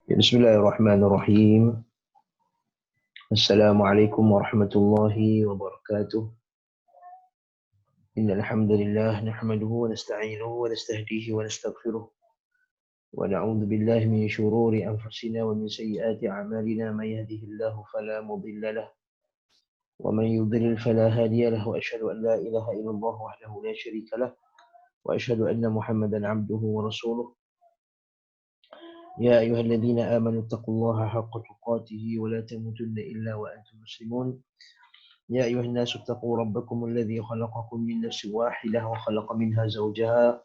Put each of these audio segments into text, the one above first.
Bismillahirrahmanirrahim. Assalamualaikum warahmatullahi wabarakatuh. Innal hamdalillah nahmaduhu wa nasta'inuhu wa nastahdihi wa nastaghfiruh. Wa na'udzu billahi min shururi anfusina wa min sayyiati a'malina may yahdihillahu fala mudilla lahu wa man yudlil fala hadiya lahu wa asyhadu an la ilaha illallah wahdahu la syarika lahu wa asyhadu anna Muhammadan 'abduhu wa rasuluh. يا أيها الذين آمنوا اتقوا الله حق تقاته ولا تموتن إلا وأنتم مسلمون. يا أيها الناس اتقوا ربكم الذي خلقكم من نفس واحدة وخلق منها زوجها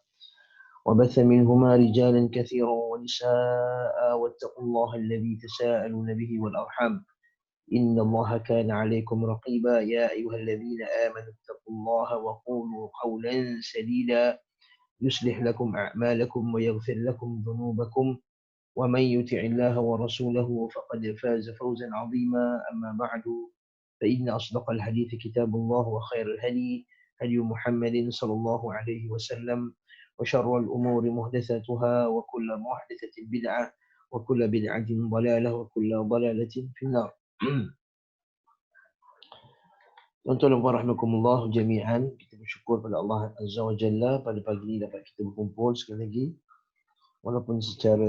وبث منهما رجالا كثيرا ونساء واتقوا الله الذي تساءلون به والأرحام إن الله كان عليكم رقيبا. يا أيها الذين آمنوا اتقوا الله وقولوا قولا سديدا يصلح لكم أعمالكم ويغفر لكم ذنوبكم ومن يطع الله ورسوله فقد فاز فوزا عظيما. أما بعد فإن أصدق الحديث كتاب الله وخير الهدي هدي محمد صلى الله عليه وسلم وشر الأمور محدثاتها وكل محدثة بدعة وكل بدعة ضلالة وكل ضلالة في النار. Tuan-tuan dan puan rahimakumullah jami'an, kita bersyukur pada Allah Azza wa Jalla pada pagi ini dapat kita berkumpul sekali lagi. Walaupun secara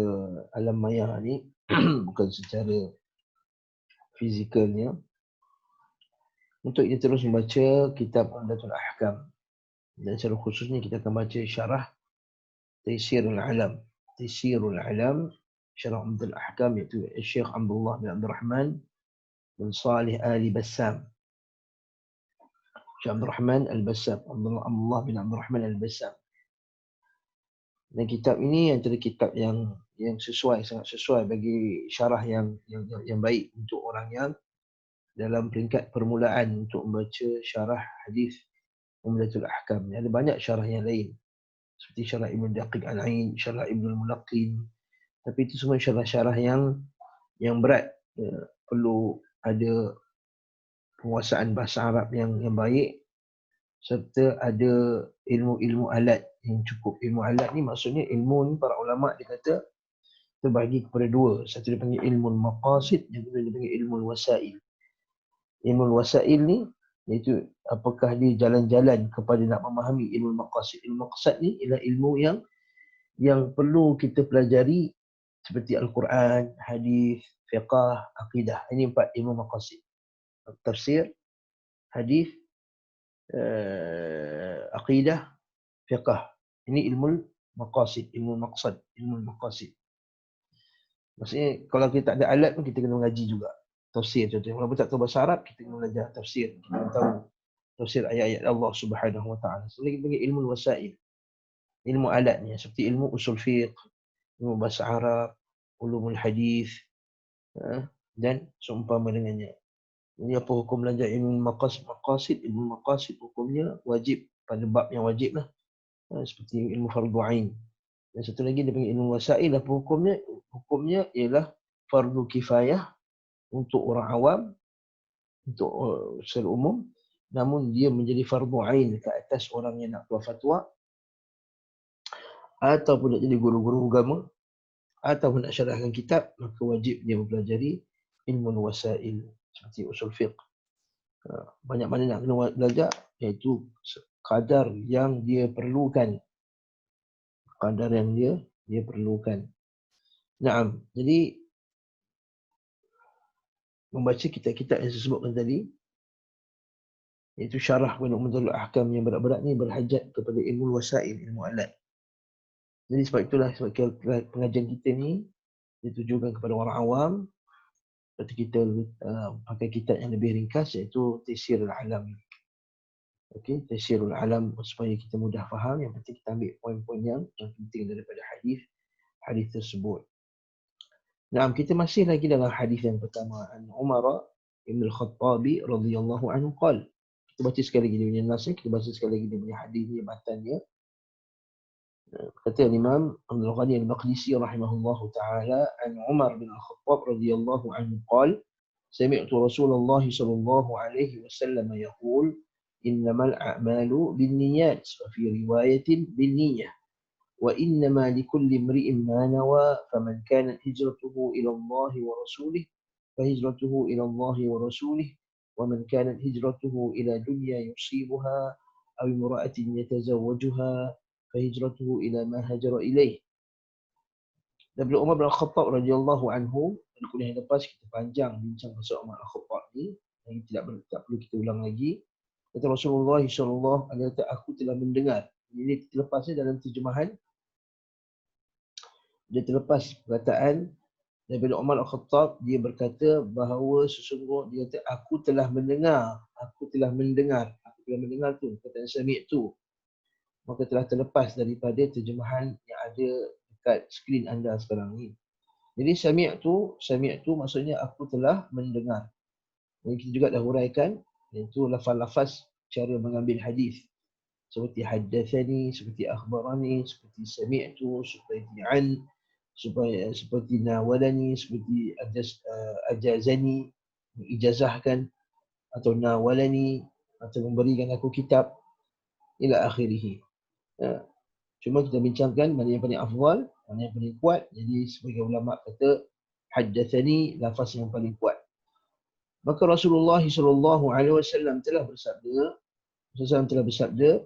alam maya ni bukan secara fizikalnya, untuk kita terus membaca kitab Umdatul Ahkam, dan secara khususnya kita akan baca syarah Taysirul Alam. Taysirul Alam syarah Umdatul Ahkam, iaitu Syekh Abdullah bin Abdul Rahman bin Salih Ali Bassam. Syekh Abdul Rahman Al-Bassam, Abdullah bin Abdul Rahman Al-Bassam. Dan kitab ini antara kitab yang sesuai, sangat sesuai bagi syarah yang baik untuk orang yang dalam peringkat permulaan untuk membaca syarah hadis Umdatul Ahkam. Ada banyak syarah yang lain seperti syarah Ibn Daqiq Al-Ain, syarah Ibn Al-Mulaqqin. Tapi itu semua syarah-syarah yang berat. Perlu ada penguasaan bahasa Arab yang baik, serta ada ilmu-ilmu alat yang cukup. Ilmu alat ni maksudnya ilmu ni para ulama' dia kata terbagi kepada dua. Satu dipanggil ilmu maqasid, yang kedua dipanggil ilmu wasail. Ilmu wasail ni iaitu apakah dia jalan-jalan kepada nak memahami ilmu maqasid. Ilmu maqsad ni ialah ilmu yang perlu kita pelajari seperti Al-Quran, hadis, fiqh, akidah. Ini 4 ilmu maqasid. Tafsir, hadis, akidah, fiqh. Ini ilmu maqasid, ilmu maqsad, ilmu maqasid. Maksudnya kalau kita tak ada alat pun kita kena mengaji juga. Tafsir contohnya, walaupun tak tahu bahasa Arab, kita kena belajar tafsir. Kita kena tahu tafsir ayat-ayat Allah Subhanahu wa taala. So lagi panggil ilmu wasail. Ilmu alatnya seperti ilmu usul fiqh, ilmu bahasa Arab, ulumul hadis, dan seumpama dengannya. Ini apa hukum belajar ilmu maqasid? Ilmu maqasid hukumnya wajib, pada bab yang wajib lah. Seperti ilmu fardu ain. Dan satu lagi dia panggil ilmu wasail. Apa hukumnya? Hukumnya ialah fardu kifayah untuk orang awam, untuk secara umum, namun dia menjadi fardu ain ke atas orang yang nak keluar fatwa, ataupun nak jadi guru-guru agama, ataupun nak syarahkan kitab, maka wajib dia mempelajari ilmu wasail seperti usul fiqh. Banyak mana nak kena belajar, iaitu kadar yang dia perlukan. Kadar yang dia perlukan. Naam. Jadi membaca kitab-kitab yang saya sebutkan tadi, iaitu syarah kepada Umdatul Ahkam yang berat-berat ni, berhajat kepada ilmu wasail, ilmu alat. Jadi sebab itulah, sebab pengajian kita ni ditujukan kepada orang awam. Seperti kita pakai kitab yang lebih ringkas, iaitu Taysirul Alam. Okey, Taysirul Alam, supaya kita mudah faham. Yang penting kita ambil poin-poin yang penting daripada hadis tersebut. Nah, kita masih lagi dalam hadis yang pertama. An Umar bin Al-Khattabi radhiyallahu anhu qala. Kita baca sekali lagi dia punya nas, kita baca sekali lagi dia punya hadis ni, matannya. Kata Imam Abdul Ghani Al-Maqdisi rahimahullahu taala, an Umar bin Al-Khattab radhiyallahu anhu qala, sami'tu Rasulullah sallallahu alaihi wasallam yaqul, innamal a'malu binniyat, wa fi riwayatin binniyah. وإنما لكل امرئ ما نوى فمن كانت هجرته إلى الله ورسوله فهجرته إلى الله ورسوله ومن كانت هجرته إلى دنيا يصيبها أو امرأة يتزوجها فهجرته إلى ما هاجر إليه. Daripada Umar bin Khattab radhiyallahu anhu, pada kuliah yang lepas kita panjang bincang pasal Umar bin Khattab ni, yang tak perlu kita ulang lagi. Kata Rasulullah sallallahu alaihi wasallam, aku telah mendengar. Ini terlepasnya dalam terjemahan. Dia terlepas perkataan daripada Umar bin Khattab, dia berkata bahawa sesungguhnya dia kata aku telah mendengar tu perkataan sami' tu, maka telah terlepas daripada terjemahan yang ada dekat skrin anda sekarang ni. Jadi sami' tu maksudnya aku telah mendengar. Jadi kita juga dah huraikan, iaitu lafaz-lafaz cara mengambil hadis. Seperti haddatsani, seperti akhbarani, seperti sami'tu, seperti an, seperti nawalani, seperti ajazani, ijazahkan, atau nawalani, atau memberikan aku kitab, ila akhirih. Cuma kita bincangkan mana yang paling afdal, mana yang paling kuat. Jadi sebagai ulama kata haddatsani lafaz yang paling kuat. Maka Rasulullah sallallahu alaihi wasallam telah bersabda,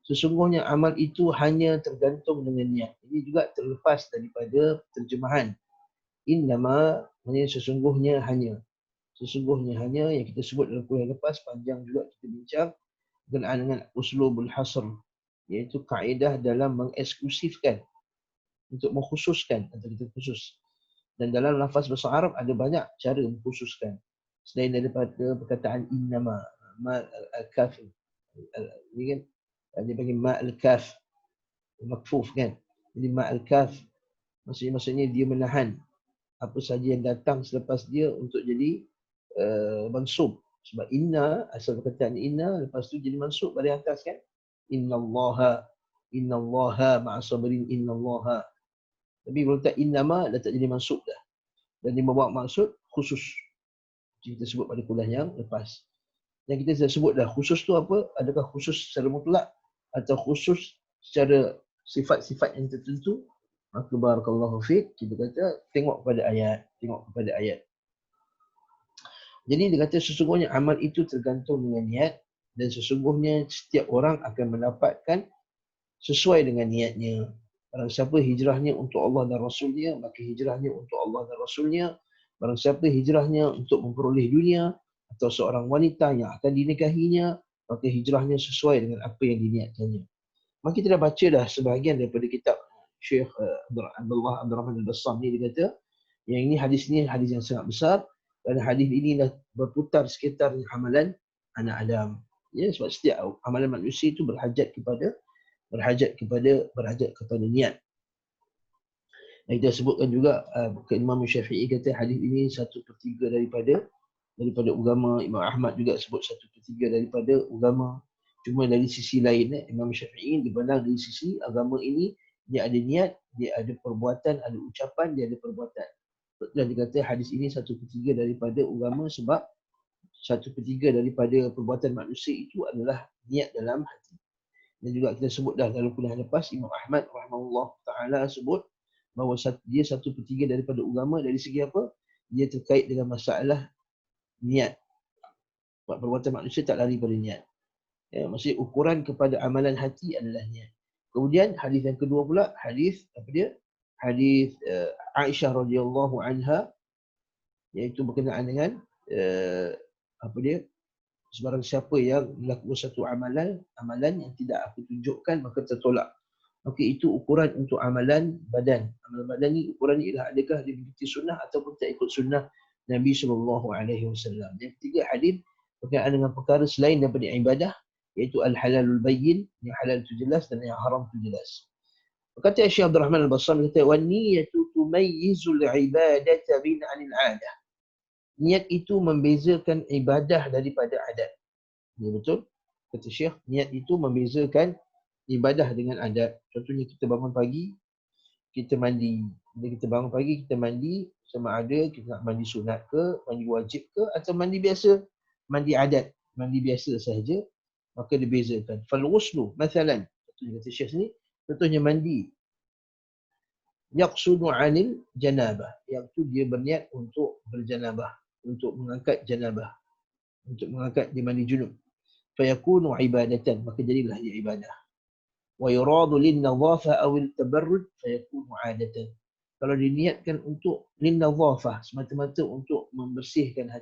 sesungguhnya amal itu hanya tergantung dengan niat. Ini juga terlepas daripada terjemahan. Innama, maksudnya sesungguhnya hanya. Sesungguhnya hanya yang kita sebut dalam kuliah lepas, panjang juga kita bincang berkenaan dengan uslubul hasr, iaitu kaedah dalam mengeksklusifkan, untuk mengkhususkan antara kita khusus. Dan dalam lafaz bahasa Arab ada banyak cara mengkhususkan. Selain daripada perkataan innama, ma al-kaf. Ini kan dia panggil ma al-kaf, makfuf kan. Jadi ma al-kaf maksudnya dia menahan apa saja yang datang selepas dia untuk jadi mansub. Sebab inna, asal perkataan inna, lepas tu jadi mansub dari atas kan. Innallaha ma'as sabirin, innallaha. Tapi kalau tak innama, dah tak jadi mansub dah. Dan dia membawa maksud khusus. Kita sebut pada kuliah yang lepas. Yang kita dah sebut dah, khusus tu apa? Adakah khusus secara mutlak atau khusus secara sifat-sifat yang tertentu? Maka barakallahu fiik, kita kata tengok kepada ayat. Jadi dia kata sesungguhnya amal itu tergantung dengan niat, dan sesungguhnya setiap orang akan mendapatkan sesuai dengan niatnya. Barang siapa hijrahnya untuk Allah dan Rasulnya, maka hijrahnya untuk Allah dan Rasulnya. Barang siapa hijrahnya untuk memperoleh dunia atau seorang wanita yang akan dinikahinya, maka hijrahnya sesuai dengan apa yang diniatkannya. Maka kita dah baca dah sebahagian daripada kitab Syekh Abdullah Abdul Rahman Al-Bassam ni. Dia kata yang ini hadis yang sangat besar, dan hadis ini dah berputar sekitar amalan anak Adam. Ya, sebab setiap amalan manusia itu berhajat kepada niat. Dan kita sebutkan juga Imam Syafi'i kata hadis ini 1/3 daripada agama. Imam Ahmad juga sebut 1/3 daripada agama. Cuma dari sisi lain, Imam Syafi'i dipandang dari sisi agama ini, dia ada niat, dia ada perbuatan, ada ucapan, dia ada perbuatan. Dan dia kata hadis ini 1/3 daripada agama, sebab 1/3 daripada perbuatan manusia itu adalah niat dalam hati. Dan juga kita sebut dah dalam kuliah lepas, Imam Ahmad rahimahullah ta'ala sebut bahawa dia 1/3 daripada agama dari segi apa? Dia terkait dengan masalah niat. Sebab perbuatan manusia tak lari pada niat. Ya, maksudnya ukuran kepada amalan hati adalah niat. Kemudian hadis yang kedua pula, hadis Aisyah radhiyallahu anha, iaitu berkenaan dengan sebarang siapa yang melakukan satu amalan yang tidak aku tunjukkan maka tertolak. Maka itu ukuran untuk amalan badan. Amalan badan ni ukuran ni ialah adakah dia mengikuti sunnah ataupun tak ikut sunnah Nabi sallallahu alaihi wasallam. Yang ketiga, hadis berkaitan dengan perkara selain daripada ibadah, iaitu al-halalul bayyin, yang halal itu jelas dan yang haram itu jelas. Kata Syekh Abdul Rahman Al-Bassam, kata wan niyatu tumayyizul ibadata min 'anil 'adah. Niat itu membezakan ibadah daripada adat. Ya, betul? Kata Syekh, niat itu membezakan ibadah dengan adat. Contohnya kita bangun pagi, kita mandi. Bila kita bangun pagi, kita mandi, sama ada kita nak mandi sunat ke, mandi wajib ke, atau mandi biasa, mandi adat, mandi biasa sahaja, maka dibezakan. Fal ghuslu, masalan, contohnya kata Syekh ni, contohnya mandi. Yaqsudu 'anil janabah. Yang tu dia berniat untuk berjanabah, untuk mengangkat janabah, untuk mengangkat di mandi junub. Fayakunu ibadatan, maka jadilah dia ibadah. Wa yuradu lin nadhafah aw al tabarrud fayakunu 'adatan. Kalau diniatkan untuk lin nadhafah, semata-mata untuk membersihkan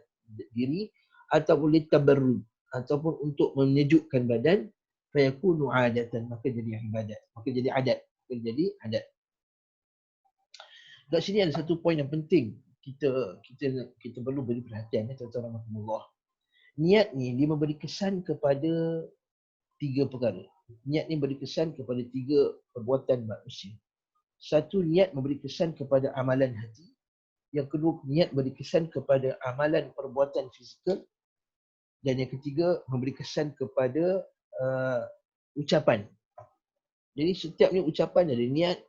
diri, ataupun lin tabarrud, ataupun untuk menyejukkan badan, fayakunu 'adatan, maka jadi ibadat, maka jadi adat, maka jadi adat. Kat sini ada satu poin yang penting kita perlu beri perhatian, tuan-tuan rahmatullah. Niat ni dia memberi kesan kepada 3 perkara. Niat ni beri kesan kepada 3 perbuatan manusia. Satu, niat memberi kesan kepada amalan hati. Yang kedua, niat beri kesan kepada amalan perbuatan fizikal. Dan yang ketiga, memberi kesan kepada ucapan. Jadi setiap ni ucapan ada niat,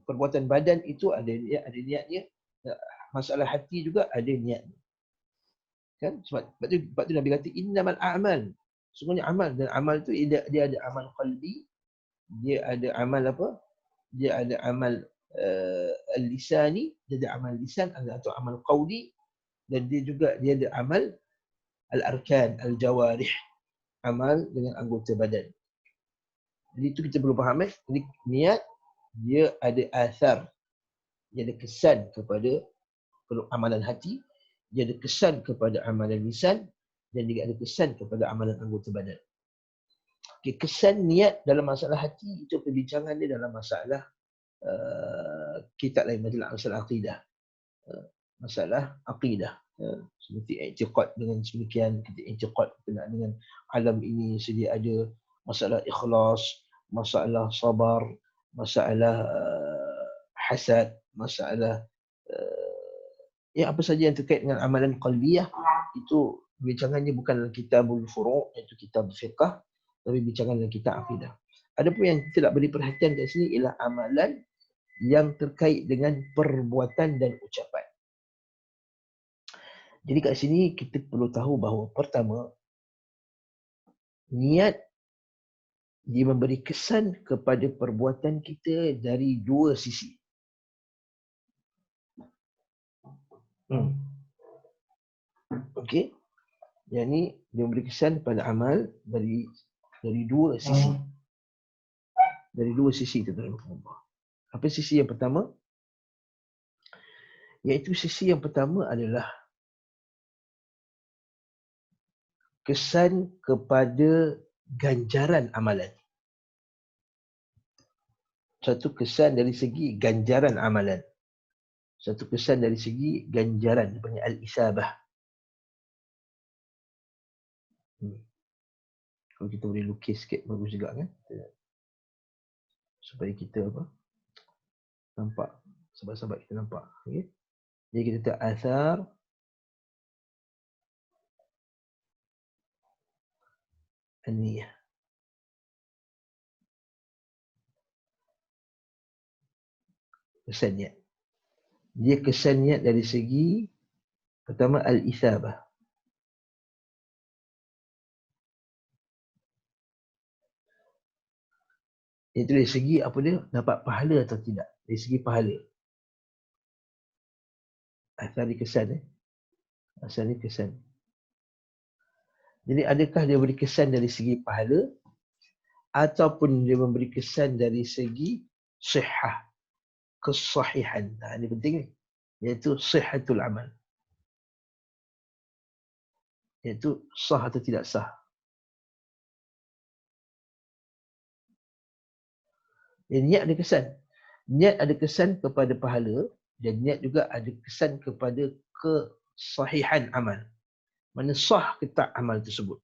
perbuatan badan itu ada niatnya, masalah hati juga ada niat. Kan? Sebab tu Nabi kata innamal a'mal. Sungguhnya amal, dan amal tu dia ada amal qalbi, dia ada amal apa? Dia ada amal al-lisani, dia ada amal lisan atau amal qawli, dan dia ada amal al-arkan, al-jawarih, amal dengan anggota badan. Jadi itu kita perlu faham. Jadi niat dia ada asar, dia ada kesan kepada amalan hati, dia ada kesan kepada amalan lisan, dan juga ada kesan kepada amalan anggota badan. Okay, kesan niat dalam masalah hati itu perbincangan dia dalam masalah kitab lain, masalah akidah. Masalah akidah. Seperti i'tiqad dengan sedemikian, kita i'tiqad berkenaan dengan alam ini sedia ada, masalah ikhlas, masalah sabar, masalah hasad, masalah apa saja yang terkait dengan amalan qalbiyah, itu bincangannya bukan dalam kitabul furu', iaitu kitab fiqh, tapi bincangan dalam kitab akidah. Adapun yang kita nak beri perhatian kat sini ialah amalan yang terkait dengan perbuatan dan ucapan. Jadi kat sini kita perlu tahu bahawa pertama, niat dia memberi kesan kepada perbuatan kita dari 2 sisi. Okey. Yang ni dia memberi kesan pada amal dari 2 sisi. Dari 2 sisi tu dalam Allah. Apa sisi yang pertama? Iaitu sisi yang pertama adalah kesan kepada ganjaran amalan. Satu kesan dari segi ganjaran amalan. Satu kesan dari segi ganjaran, dipanggil al-isabah. Kalau kita boleh lukis sikit bagus juga kan? Supaya kita nampak, sahabat-sahabat kita nampak. Okay? Jadi kita tak asar an-niyah. Kesan niat. Dia kesan niat dari segi pertama al-isabah. Itu dari segi apa dia? Dapat pahala atau tidak? Dari segi pahala. Asal ni kesan. Asal ni kesan. Jadi adakah dia beri kesan dari segi pahala ataupun dia memberi kesan dari segi sihah, kesahihan. Ini penting ni. Iaitu sihatul amal. Iaitu sah atau tidak sah. Niat ada kesan. Niat ada kesan kepada pahala dan niat juga ada kesan kepada kesahihan amal. Mana sah ke tak amal tersebut.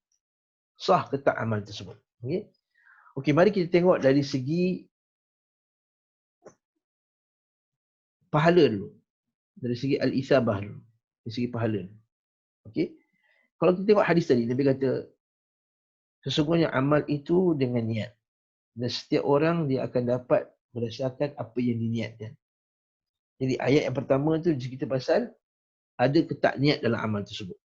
Sah ke tak amal tersebut. Okey, mari kita tengok dari segi pahala dulu. Dari segi al-isabah dulu. Dari segi pahala. Okey. Kalau kita tengok hadis tadi, Nabi kata, sesungguhnya amal itu dengan niat. Dan setiap orang dia akan dapat berdasarkan apa yang diniatkan. Jadi ayat yang pertama tu cerita pasal ada ke tak niat dalam amal tersebut.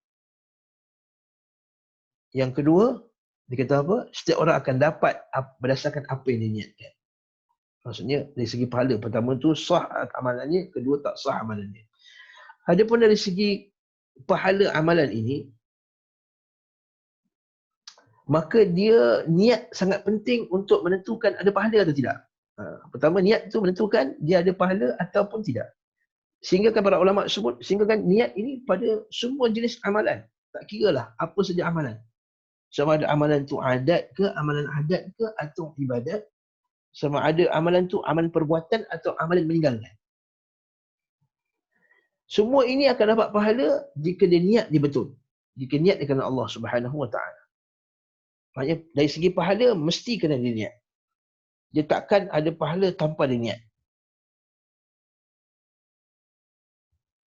Yang kedua, dia kata apa? Setiap orang akan dapat berdasarkan apa yang diniatkan. Maksudnya dari segi pahala, pertama tu sah amalannya, kedua tak sah amalannya. Adapun dari segi pahala amalan ini, maka dia niat sangat penting untuk menentukan ada pahala atau tidak. Pertama, niat itu menentukan dia ada pahala ataupun tidak. Sehingga kan para ulama sebut, sehingga kan niat ini pada semua jenis amalan. Tak kira lah apa saja amalan. Sama ada amalan itu adat ke, amalan adat ke, atau ibadat. Sama ada amalan itu amalan perbuatan atau amalan meninggalkan. Semua ini akan dapat pahala jika dia niat dia betul. Jika niat dia kerana Allah Subhanahu Wa Taala. Maknanya dari segi pahala mesti kena dia niat. Dia takkan ada pahala tanpa dia niat.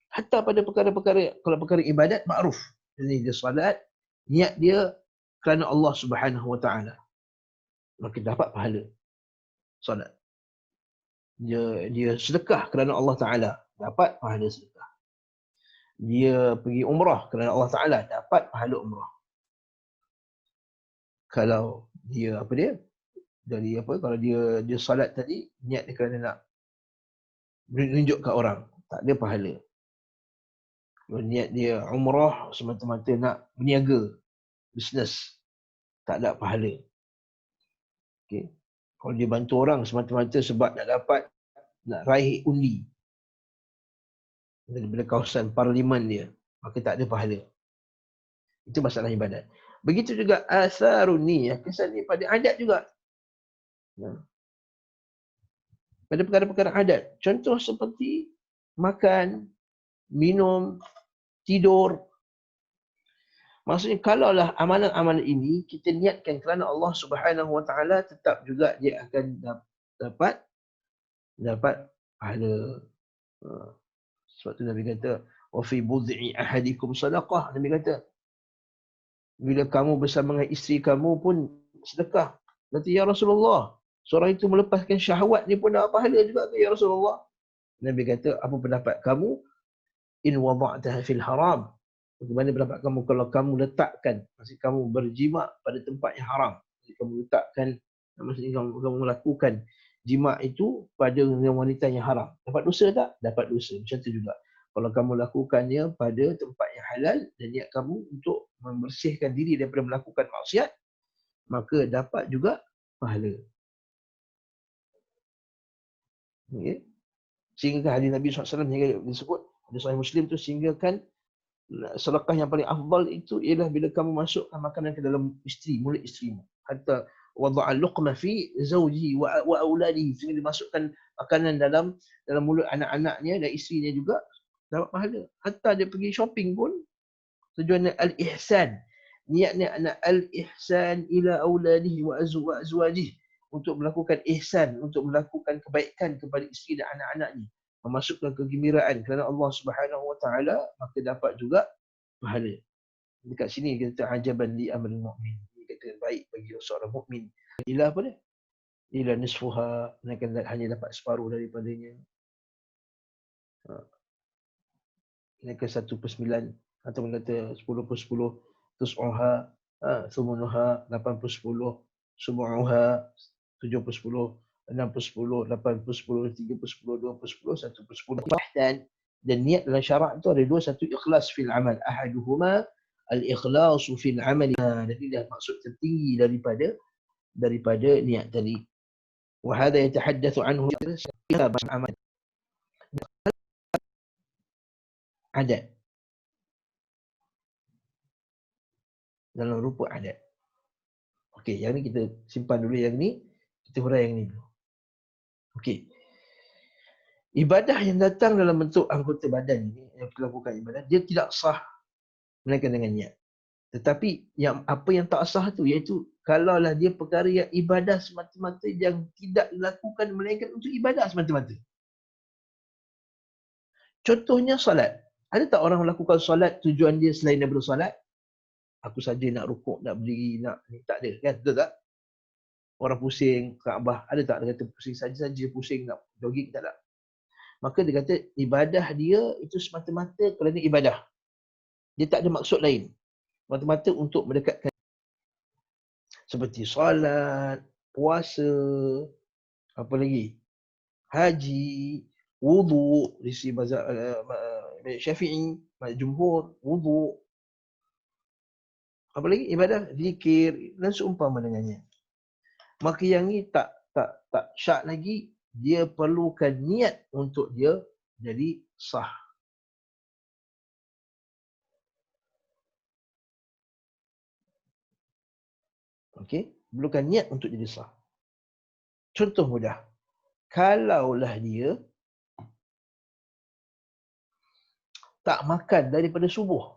Hatta pada perkara-perkara, kalau perkara ibadat makruf. Jadi dia salat, niat dia kerana Allah Subhanahu Wa Taala. Maka dapat pahala salat. Dia sedekah kerana Allah Taala, dapat pahala sedekah. Dia pergi umrah kerana Allah Taala, dapat pahala umrah. Kalau dia kalau dia salat tadi niat dia kerana nak menunjuk kat orang, tak ada pahala. Kalau niat dia umrah semata-mata nak berniaga, bisnes, tak ada pahala. Okay. Kalau dia bantu orang semata-mata sebab nak raih undi daripada kawasan parlimen dia, maka tak ada pahala. Itu masalah ibadat. Begitu juga asarun niyah, kesan ni pada adat juga. Pada perkara-perkara adat. Contoh seperti makan, minum, tidur. Maksudnya kalaulah amalan-amalan ini kita niatkan kerana Allah Subhanahu Wa Taala, tetap juga dia akan dapat pahala. Sebab tu Nabi kata, wa fi bud'i ahadikum sadaqah. Nabi kata, bila kamu bersama dengan isteri kamu pun sedekah. Kata, ya Rasulullah, seorang itu melepaskan syahwat ni pun dapat pahala juga ke ya Rasulullah? Nabi kata, apa pendapat kamu? In wada'taha fil haram. Bagaimana pendapat kamu kalau kamu letakkan, maksud kamu berjima pada tempat yang haram. Maksud kamu letakkan, maksudnya kamu melakukan jima itu pada wanita yang haram. Dapat dosa tak? Dapat dosa. Macam tu juga. Kalau kamu lakukannya pada tempat yang halal dan niat kamu untuk membersihkan diri daripada melakukan maksiat, maka dapat juga pahala. Okay. Sehingga hadis Nabi SAW yang disebut, hadis Sahih Muslim tu, sehingga kan sedekah yang paling afdal itu ialah bila kamu masukkan makanan ke dalam mulut isterimu. Hatta wada'a luqma fi zawji wa auladihi, sehingga dimasukkan makanan dalam mulut anak-anaknya dan isterinya juga, dapat pahala. Hatta dia pergi shopping pun tujuannya al-ihsan. Niatnya anak al-ihsan ila auladihi wa azwajihi, untuk melakukan ihsan, untuk melakukan kebaikan kepada isteri dan anak-anaknya, memasukkan kegembiraan kerana Allah Subhanahu Wa Taala, maka dapat juga pahala. Dekat sini kita ajaban li amrul mukmin. Ini kata baik bagi seorang mukmin. Ila apa dia? Ila nisfuha, hanya dapat separuh daripadanya. Ini ke 1/9 atau kata 10/10, tus'uha, thumunuha 8/10, subu'uha 7/10, 6/10, 8/10, 3/10, 2/10, 1/10. Dan niat dalam syarak itu ada dua. Satu, ikhlas fil amal. Ahaduhuma al-ikhlasu fil amal. Jadi dah maksud tertinggi daripada niat tadi. Wa hadha yatahaddatsu anhu amal. Adat. Dalam rupa adat. Okey, yang ni kita simpan dulu, yang ni kita huraikan yang ni dulu. Okey. Ibadah yang datang dalam bentuk anggota badan ini, yang kita lakukan ibadah, dia tidak sah melainkan dengan niat. Tetapi apa yang tak sah tu, iaitu kalaulah dia perkara yang ibadah semata-mata yang tidak dilakukan melainkan untuk ibadah semata-mata. Contohnya solat. Ada tak orang melakukan solat tujuan dia selain daripada solat? Aku saja nak rukuk, nak berdiri, nak ni, tak ada kan? Betul tak? Orang pusing Kaabah, ada tak dia kata pusing saja pusing nak jogging? Tak ada. Maka dia kata ibadah dia itu semata-mata kerana ibadah. Dia tak ada maksud lain. Semata-mata untuk mendekatkan, seperti solat, puasa, apa lagi? haji, wudu, di sisi mazhab Syafi'i, mazhab jumhur, wudu. Apa lagi? Ibadah, zikir dan seumpama dengannya. Maka yang ni tak syak lagi, dia perlukan niat untuk dia jadi sah. Okey, perlukan niat untuk jadi sah. Contoh mudah. Kalaulah dia tak makan daripada subuh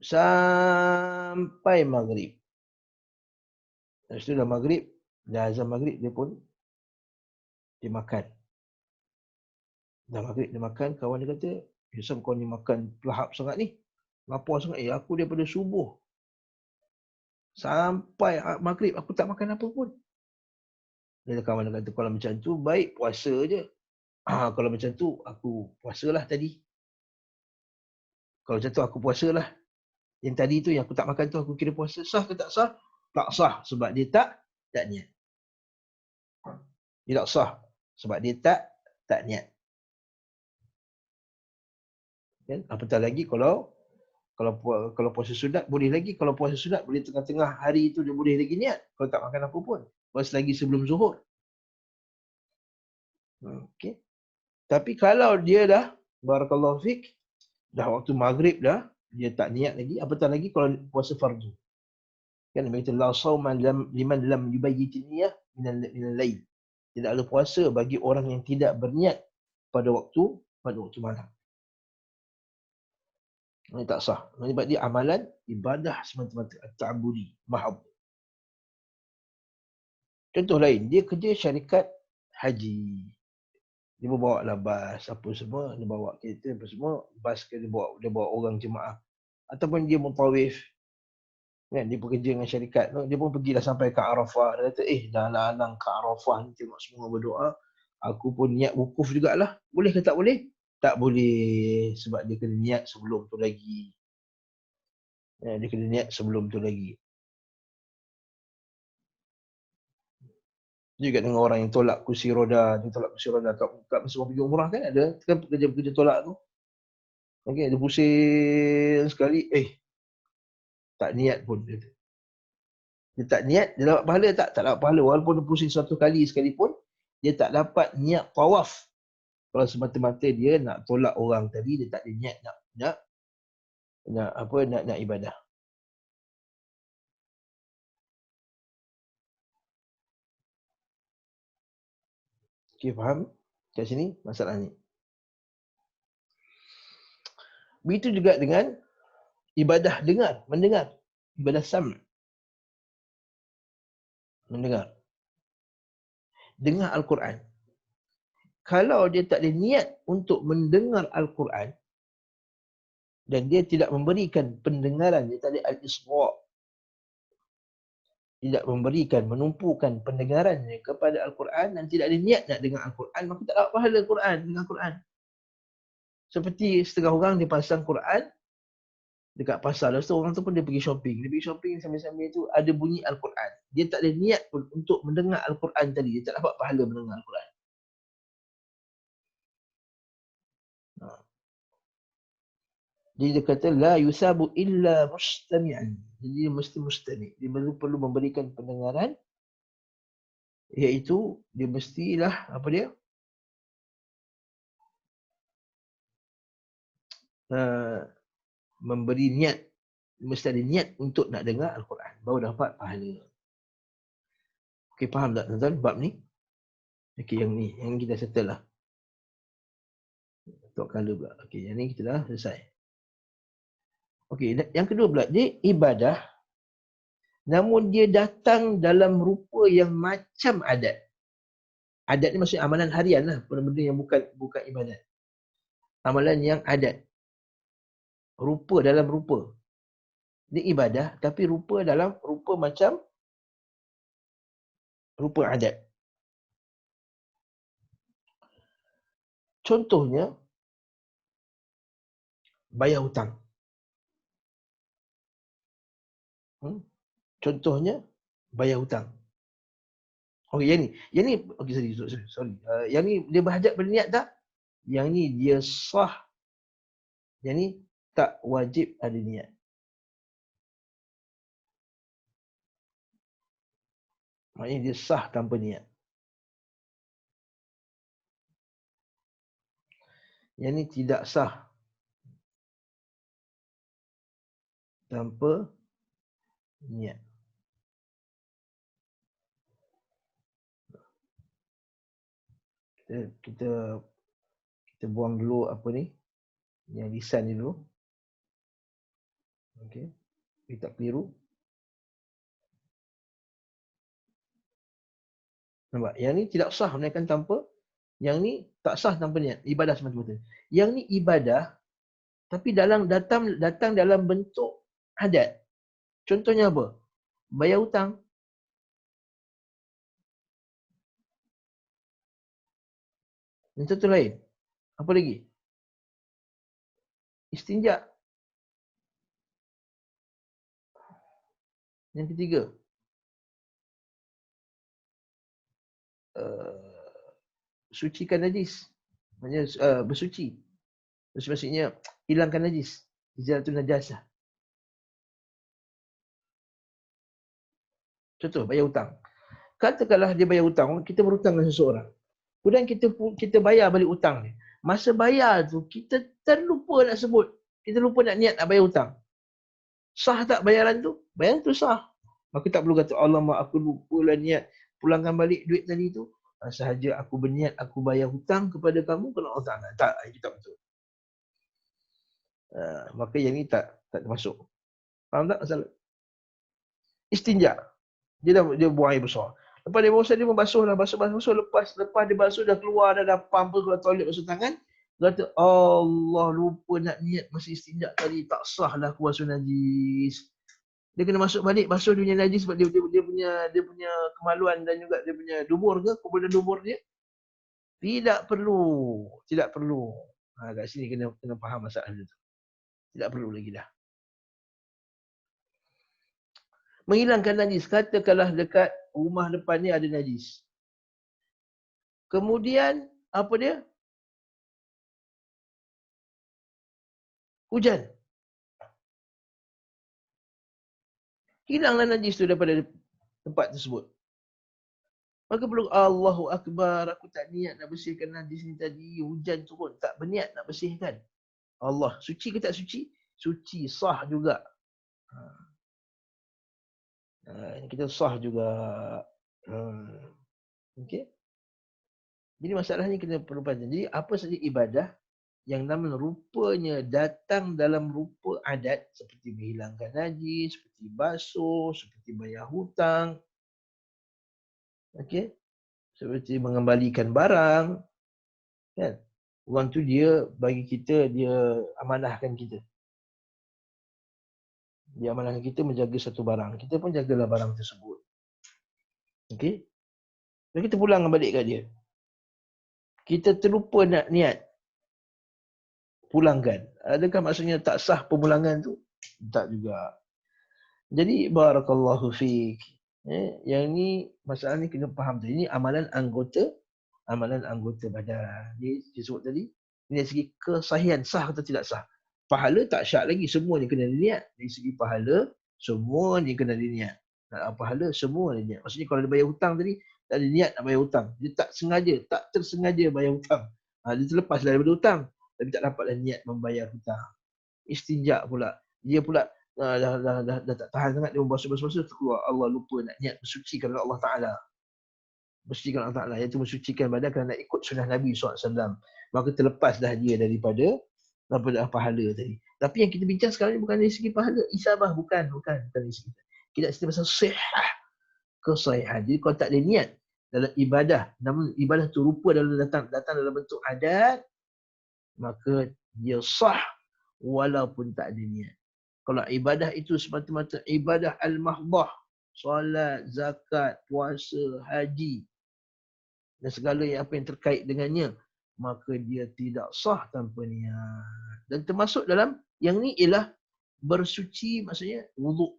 sampai maghrib. Lepas tu dah maghrib, dah azan maghrib dia pun dia makan. Dah maghrib dia makan, kawan dia kata, "Yusuf kau ni makan pelahap sangat ni. Lapar sangat." Aku daripada subuh sampai maghrib aku tak makan apa pun. Dia kawan dia kata, "Kalau macam tu baik puasa je." Kalau macam tu aku puasalah tadi. Kalau macam tu aku puasalah. Yang tadi tu yang aku tak makan tu aku kira puasa. Sah ke tak sah? Tak sah sebab dia tak niat. Dia tak sah sebab dia tak niat. Kan? Apatah lagi kalau puasa sunat boleh lagi. Kalau puasa sunat boleh tengah-tengah hari tu dia boleh lagi niat. Kalau tak makan apa pun. Pas lagi sebelum zuhur. Okey. Tapi kalau dia dah, barakallahu fik, dah waktu maghrib dah, dia tak niat lagi. Apatah lagi kalau puasa fardu. Kan Nabi kata, "La sawma liman lam yubayyitin niyah minal lail." Tidak ada puasa bagi orang yang tidak berniat pada waktu malam. Ini tak sah. Sebab dia amalan ibadah semata-mata, at-ta'budi, mahab. Contoh lain, dia kerja syarikat haji. Dia bawa lah bas, apa semua, dia bawa kereta apa semua, bas ke dia bawa orang jemaah. Ataupun dia mentawif. Kan, dia bekerja dengan syarikat tu, dia pun pergilah sampai ke Arafah. Dia kata, dah lalang ke Arafah ni, tengok semua berdoa. Aku pun niat wukuf jugalah. Boleh ke tak boleh? Tak boleh. Sebab dia kena niat sebelum tu lagi. Dia kena niat sebelum tu lagi. Juga dengan orang yang tolak kursi roda, kat masa pergi umrah kan ada kan pekerja-pekerja tolak tu. Okey, dia pusing sekali, tak niat pun dia. Dia tak niat, dia dapat pahala tak? Tak dapat pahala walaupun dia pusing satu kali sekalipun, dia tak dapat niat tawaf. Kalau semata-mata dia nak tolak orang tadi, dia tak ada niat nak ibadah. Okey, faham? Kat sini masalah ni. Begitu juga dengan ibadah mendengar. Ibadah sam'. Mendengar. Dengar Al-Quran. Kalau dia tak ada niat untuk mendengar Al-Quran dan dia tidak memberikan pendengaran, dia tak ada al-isra', tidak memberikan, menumpukan pendengarannya kepada Al-Quran dan tidak ada niat nak dengar Al-Quran, maka tak dapat pahala Al-Quran, dengar Al-Quran. Seperti setengah orang dia pasang Quran dekat pasar. Lepas tu orang tu pun dia pergi shopping. Dia pergi shopping sambil-sambil tu ada bunyi Al-Quran. Dia tak ada niat pun untuk mendengar Al-Quran tadi. Dia tak dapat pahala mendengar Al-Quran. Jadi dia kata la yusabu illa mustami'an. Jadi dia mesti mustami'. Dia perlu memberikan pendengaran, iaitu dia mestilah apa dia? Memberi niat. Mesti ada niat untuk nak dengar Al-Quran. Baru dapat pahala. Okey, faham tak tuan-tuan bab ni? Okey, yang ni. Yang kita settle lah. Tok kala pula. Okey, yang ni kita dah selesai. Okey, yang kedua pula. Dia ibadah. Namun dia datang dalam rupa yang macam adat. Adat ni maksudnya amalan harian lah. Benda-benda yang bukan ibadat. Amalan yang adat. Rupa dalam rupa. Dia ibadah tapi rupa dalam rupa macam rupa adat. Contohnya bayar hutang. Contohnya bayar hutang. Okey, yang ni okey, sorry. Yang ni dia berhajat berniat tak? Yang ni dia sah. Yang ni tak wajib ada niat. Maknanya dia sah tanpa niat. Yang ni tidak sah tanpa niat. Kita buang dulu apa ni? Yang lisan ni dulu. Okey. Kita tak keliru. Nampak? Yang ni tidak sah menaikkan tanpa. Yang ni tak sah tanpa niat. Ibadah semata-mata. Yang ni ibadah tapi datang dalam bentuk adat. Contohnya apa? Bayar hutang. Yang satu lain. Apa lagi? Istinja. Yang ketiga. Sucikan najis. Maksudnya bersuci. Maksudnya hilangkan najis. Izalatul najasah. Contoh, bayar hutang. Katakanlah dia bayar hutang, kita berhutang dengan seseorang. Kemudian kita bayar balik hutang dia. Masa bayar tu, kita terlupa nak sebut. Kita lupa nak niat nak bayar hutang. Sah tak bayaran tu? Bayaran tu sah. Maka tak perlu kata, alamak aku lupa lah niat. Pulangkan balik duit tadi tu. Sahaja aku berniat, aku bayar hutang kepada kamu, kalau Allah Ta'ala. Tak, itu tak betul. Maka yang ni tak termasuk. Faham tak masalah? Istinja. Dia buang air besar. Lepas dia bosan dia membasuh lah, basuh. Lepas dia basuh dah keluar, dah pump keluar toilet basuh tangan. Dia kata, Allah lupa nak niat masa istinja tadi. Tak sah lah aku basuh najis. Dia kena masuk balik basuh dia punya najis sebab dia punya kemaluan dan juga dia punya dubur ke, kumpulan dubur dia. Tidak perlu. Kat sini kena faham masalah dia tu. Tidak perlu lagi dah. Menghilangkan najis. Katakanlah dekat rumah depan ni ada najis. Kemudian, apa dia? Hujan. Hilanglah najis tu daripada tempat tersebut. Maka perlu Allahu Akbar, aku tak niat nak bersihkan najis ni tadi. Hujan turun, tak berniat nak bersihkan. Allah, suci ke tak suci? Suci, sah juga. Kita sah juga. Okey. Jadi masalah ni kita perlu pandang. Jadi apa saja ibadah yang namun rupanya datang dalam rupa adat seperti menghilangkan najis, seperti basuh, seperti bayar hutang. Okey. Seperti mengembalikan barang. Kan? Orang tu dia bagi kita, dia amanahkan kita. Dia amanahkan kita menjaga satu barang. Kita pun jagalah barang tersebut. Okey. Dan kita pulang balik kat dia. Kita terlupa nak niat. Pulangkan. Adakah maksudnya tak sah pemulangan tu? Tak juga. Jadi, barakallahu fiik. Yang ni, masalah ni kena faham tu. Ini amalan anggota badan. Dia sebut tadi, ini dari segi kesahihan, sah atau tidak sah. Pahala tak syak lagi, semua ni kena niat. Dari segi pahala, semua ni kena niat. Pahala, semua ni niat. Maksudnya kalau dia bayar hutang tadi, tak ada niat nak bayar hutang. Dia tak tersengaja bayar hutang. Dia terlepas daripada hutang. Tapi tak dapatlah niat membayar hutang. Istinja pula. Dia pula dah tak tahan sangat. Dia membasuh-basuh keluar. Allah lupa nak niat bersucikan Allah Ta'ala. Bersucikan Allah Ta'ala. Iaitu mensucikan badan kerana nak ikut sunnah Nabi SAW. Maka terlepas dah dia daripada pahala tadi. Tapi yang kita bincang sekarang ni bukan dari segi pahala. Isabah bukan dari segi. Kita cerita pasal sihah. Kesahihan. Jadi kalau tak ada niat dalam ibadah, namun ibadah tu rupa datang dalam bentuk adat, maka dia sah walaupun tak ada niat. Kalau ibadah itu semata-mata ibadah al-mahdah, solat, zakat, puasa, haji dan segala apa yang terkait dengannya, maka dia tidak sah tanpa niat. Dan termasuk dalam yang ni ialah bersuci, maksudnya wuduk,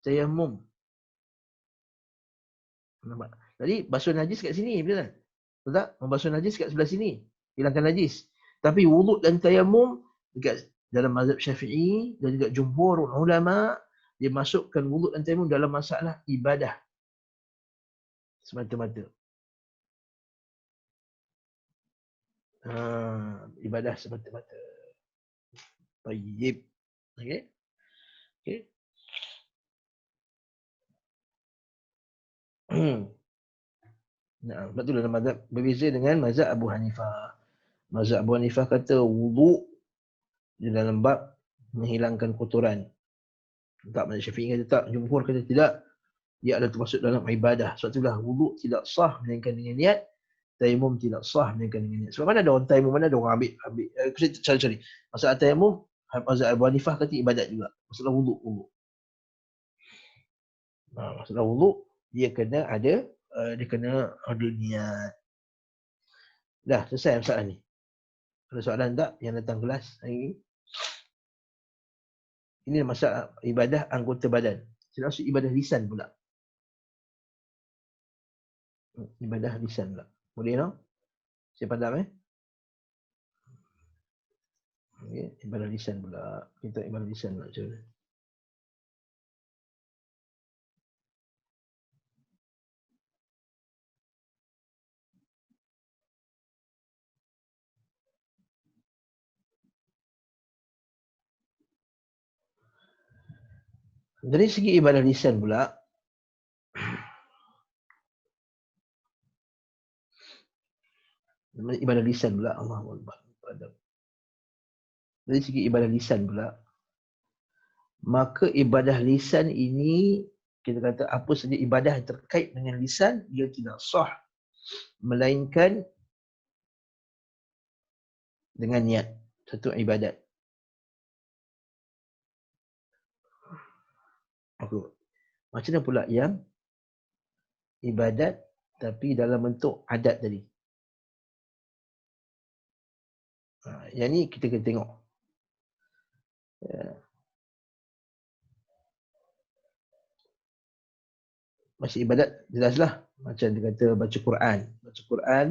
tayammum. Nampak? Jadi basuh najis kat sini, betul tak? Betul tak? Membasuh najis kat sebelah sini, hilangkan najis. Tapi wuduk dan tayamum dekat dalam mazhab Syafi'i dan juga jumhur ulama, dia masukkan wuduk dan tayamum dalam masalah ibadah semata-mata. Ibadah semata-mata. Tayyib. Okey? Okey. Nah, betul dalam mazhab berbeza dengan mazhab Abu Hanifah. Mazhab Abu Hanifah kata wuduk di dalam bab menghilangkan kotoran. Tak, mazhab Syafi'i kata tak, jumhur kata tidak. Dia adalah termasuk dalam ibadah. Sebab itulah wuduk tidak sah melainkan dengan niat, tayamum tidak sah melainkan dengan niat. Sebab mana ada orang tayamum, mana ada orang ambil. Sorry. Masalah tayamum, mazhab Abu Hanifah kata ibadat juga. Masalah wuduk. Masalah wuduk dia kena ada niat. Dah selesai masalah ni. Ada soalan tak yang datang kelas hari ini? Ini masalah ibadah anggota badan. Saya maksud ibadah lisan pula. Ibadah lisan pula. Boleh no? Saya padam Okay. Ibadah lisan pula. Kita ibadah lisan pula macam mana? Dari segi ibadah lisan pula, ibadah lisan pula, Allahu Akbar. Dari segi ibadah lisan pula, maka ibadah lisan ini, kita kata apa saja ibadah yang terkait dengan lisan, dia tidak sah melainkan dengan niat. Satu ibadat. Macam mana pula yang ibadat tapi dalam bentuk adat tadi? Yang ni kita kena tengok. Macam ibadat jelaslah. Macam dia kata baca Quran. Baca Quran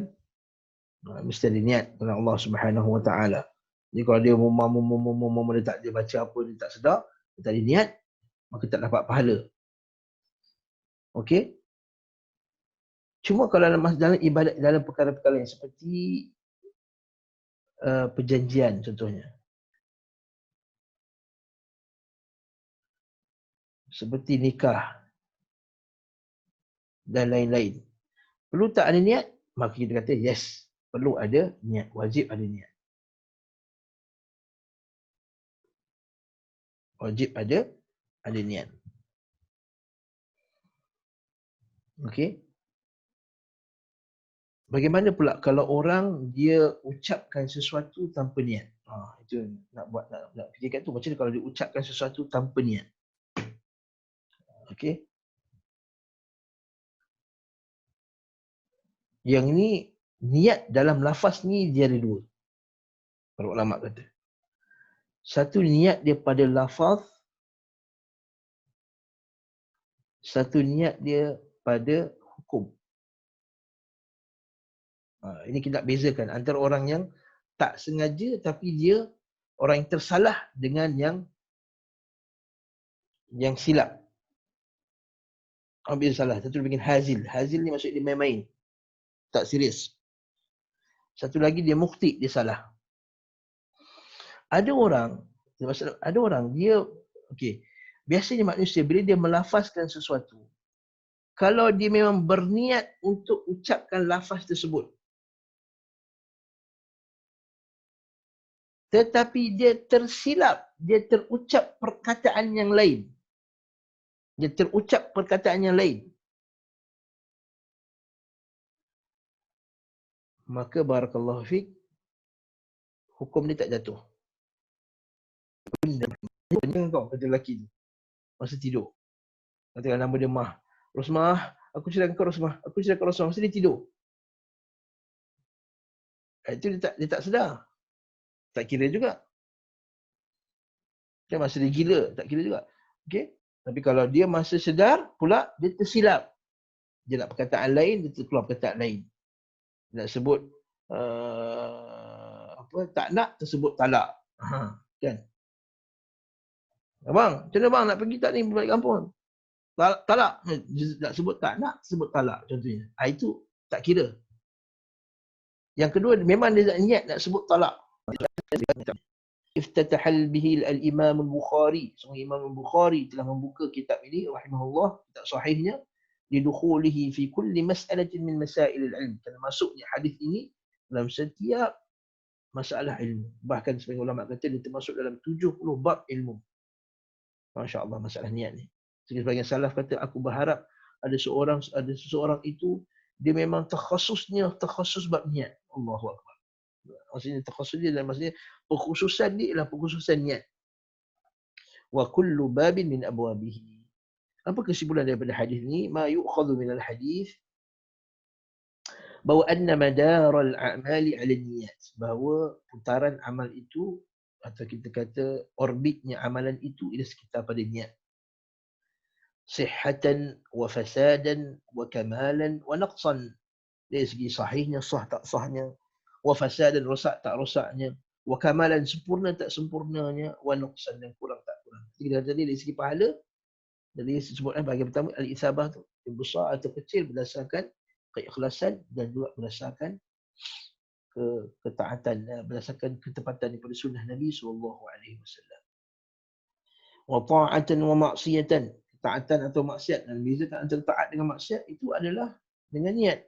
mesti ada niat dengan Allah Subhanahu Wa Taala. Jadi kalau dia dia tak dia baca apa, dia tak sedar, dia tak ada niat, maka tak dapat pahala. Okey? Cuma kalau dalam ibadat, dalam perkara-perkara yang seperti perjanjian contohnya. Seperti nikah dan lain-lain. Perlu tak ada niat? Maka kita kata yes, perlu ada niat, wajib ada niat. Wajib ada niat. Okey. Bagaimana pula kalau orang dia ucapkan sesuatu tanpa niat? Itu nak fikirkan tu, macam mana kalau dia ucapkan sesuatu tanpa niat? Okey. Yang ni niat dalam lafaz ni dia ada dua. Para ulama kata. Satu niat dia pada lafaz, satu niat dia pada hukum. Ini kita nak bezakan antara orang yang tak sengaja tapi dia orang yang tersalah dengan yang silap. Ambil salah. Satu dia bikin hazil. Hazil ni maksud dia main-main. Tak serius. Satu lagi dia mukhti, dia salah. Ada orang dia okey. Biasanya manusia bila dia melafazkan sesuatu, kalau dia memang berniat untuk ucapkan lafaz tersebut, tetapi dia tersilap, dia terucap perkataan yang lain. Maka barakallahu fiik, hukum dia tak jatuh. Pening kau kata lelaki tu masa tidur. Katakan nama dia Mah. Rosmah, aku ceraikan kau Rosmah. Masa dia tidur. Itu dia tak sedar. Tak kira juga. Kan masa dia gila, tak kira juga. Okey? Tapi kalau dia masa sedar pula dia tersilap. Dia nak perkataan lain, dia terkeluar perkataan lain. Nak sebut tak nak, tersebut talak. Kan? Abang, macam mana bang nak pergi tak ni balik kampung? Talak. Nak sebut tak nak, tersebut talak contohnya. Itu tak kira. Yang kedua, memang dia tak niat nak sebut talak. Iftatahal bihi al-Imam al-Bukhari. Imam al-Bukhari telah membuka kitab ini, rahimahullah, kitab sahihnya, lidukhulihi fi kulli mas'alatin min masail al-ilm. Kerana masuknya hadis ini dalam setiap masalah ilmu. Bahkan sebagian ulama kata dia termasuk dalam 70 bab ilmu. Masya Allah masalah niat ni. Sebagian salaf kata, aku berharap ada seseorang itu dia memang takhasus bab niat. Allahu Akbar. Maksudnya takhasus dia dan maksudnya perkhususan dia ialah perkhususan niat. Wa kullu babin min abwabihi. Apa kesimpulan daripada hadis ni? Ma yu'khadhu min al-hadis bahawa anna madar al-a'mali 'ala niyyat. Bahawa putaran amal itu atau kita kata orbitnya amalan itu ialah sekitar pada niat. Sihhatan wa fasadan wa kamalan wa naqsan. Dari segi sahihnya, sah tak sahnya, wa fasadan, rosak tak rosaknya, wa kamalan, sempurna tak sempurnanya, wa naqsan, dan kurang tak kurang. Jadi dari segi pahala, dari sebutkan bahagian pertama al-isabah tu yang besar atau kecil berdasarkan keikhlasan dan juga berdasarkan ketaatan, berdasarkan ketepatan daripada sunnah Nabi SAW. Wa ta'atan wa maksiyatan, taatan atau maksiat. Dan bezakan antara taat dengan maksiat itu adalah dengan niat.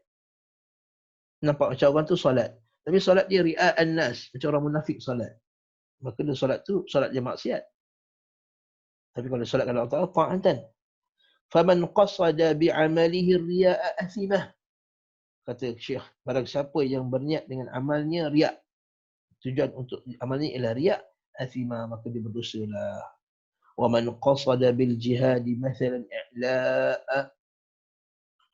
Nampak macam orang tu solat, tapi solat dia ria'an nas, macam orang munafik solat. Maka dia solat tu solat dia maksiat. Tapi kalau solat kepada Allah Ta'ala, ta'atan. Faman qasada bi'amalihi ria'a athimah. Kata Syekh, barang siapa yang berniat dengan amalnya riak, tujuan untuk amalnya ialah riak, athimah, maka dia berdosalah. Wa man qasada bil jihadi mathalan i'la'a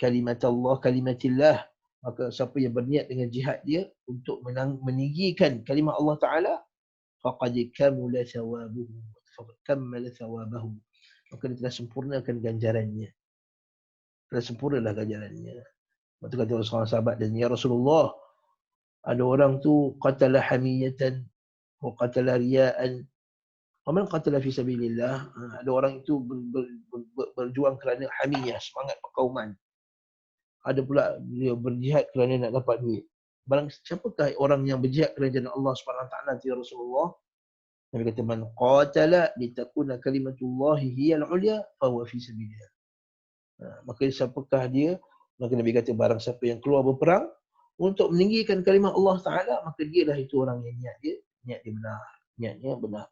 kalimatillah, maka siapa yang berniat dengan jihad dia untuk meninggikan kalimah Allah Ta'ala, faqad kamula thawabuhu, faqad kammala thawabahu, maka dia telah sempurnakan ganjarannya. Telah sempurnalah ganjarannya. Lepas tu kata Rasulullah sahabat dan, ya Rasulullah, ada orang tu qatala hamiyatan wa qatala riya'an wa man qatala fi sabilillah. Ada orang itu berjuang kerana hamiyah, semangat perkauman. Ada pula dia berjihad kerana nak dapat duit. Barang siapakah orang yang berjihad kerana jalan Allah Subhanahu Wa Taala, ya Rasulullah? Nabi kata, man qatala litakuna kalimatullahi hiyal ulya fa huwa fi sabilillah. Maka siapakah dia? Maka Nabi kata, barang siapa yang keluar berperang untuk meninggikan kalimah Allah Taala, maka dialah itu orang yang niat dia benar, niatnya benar.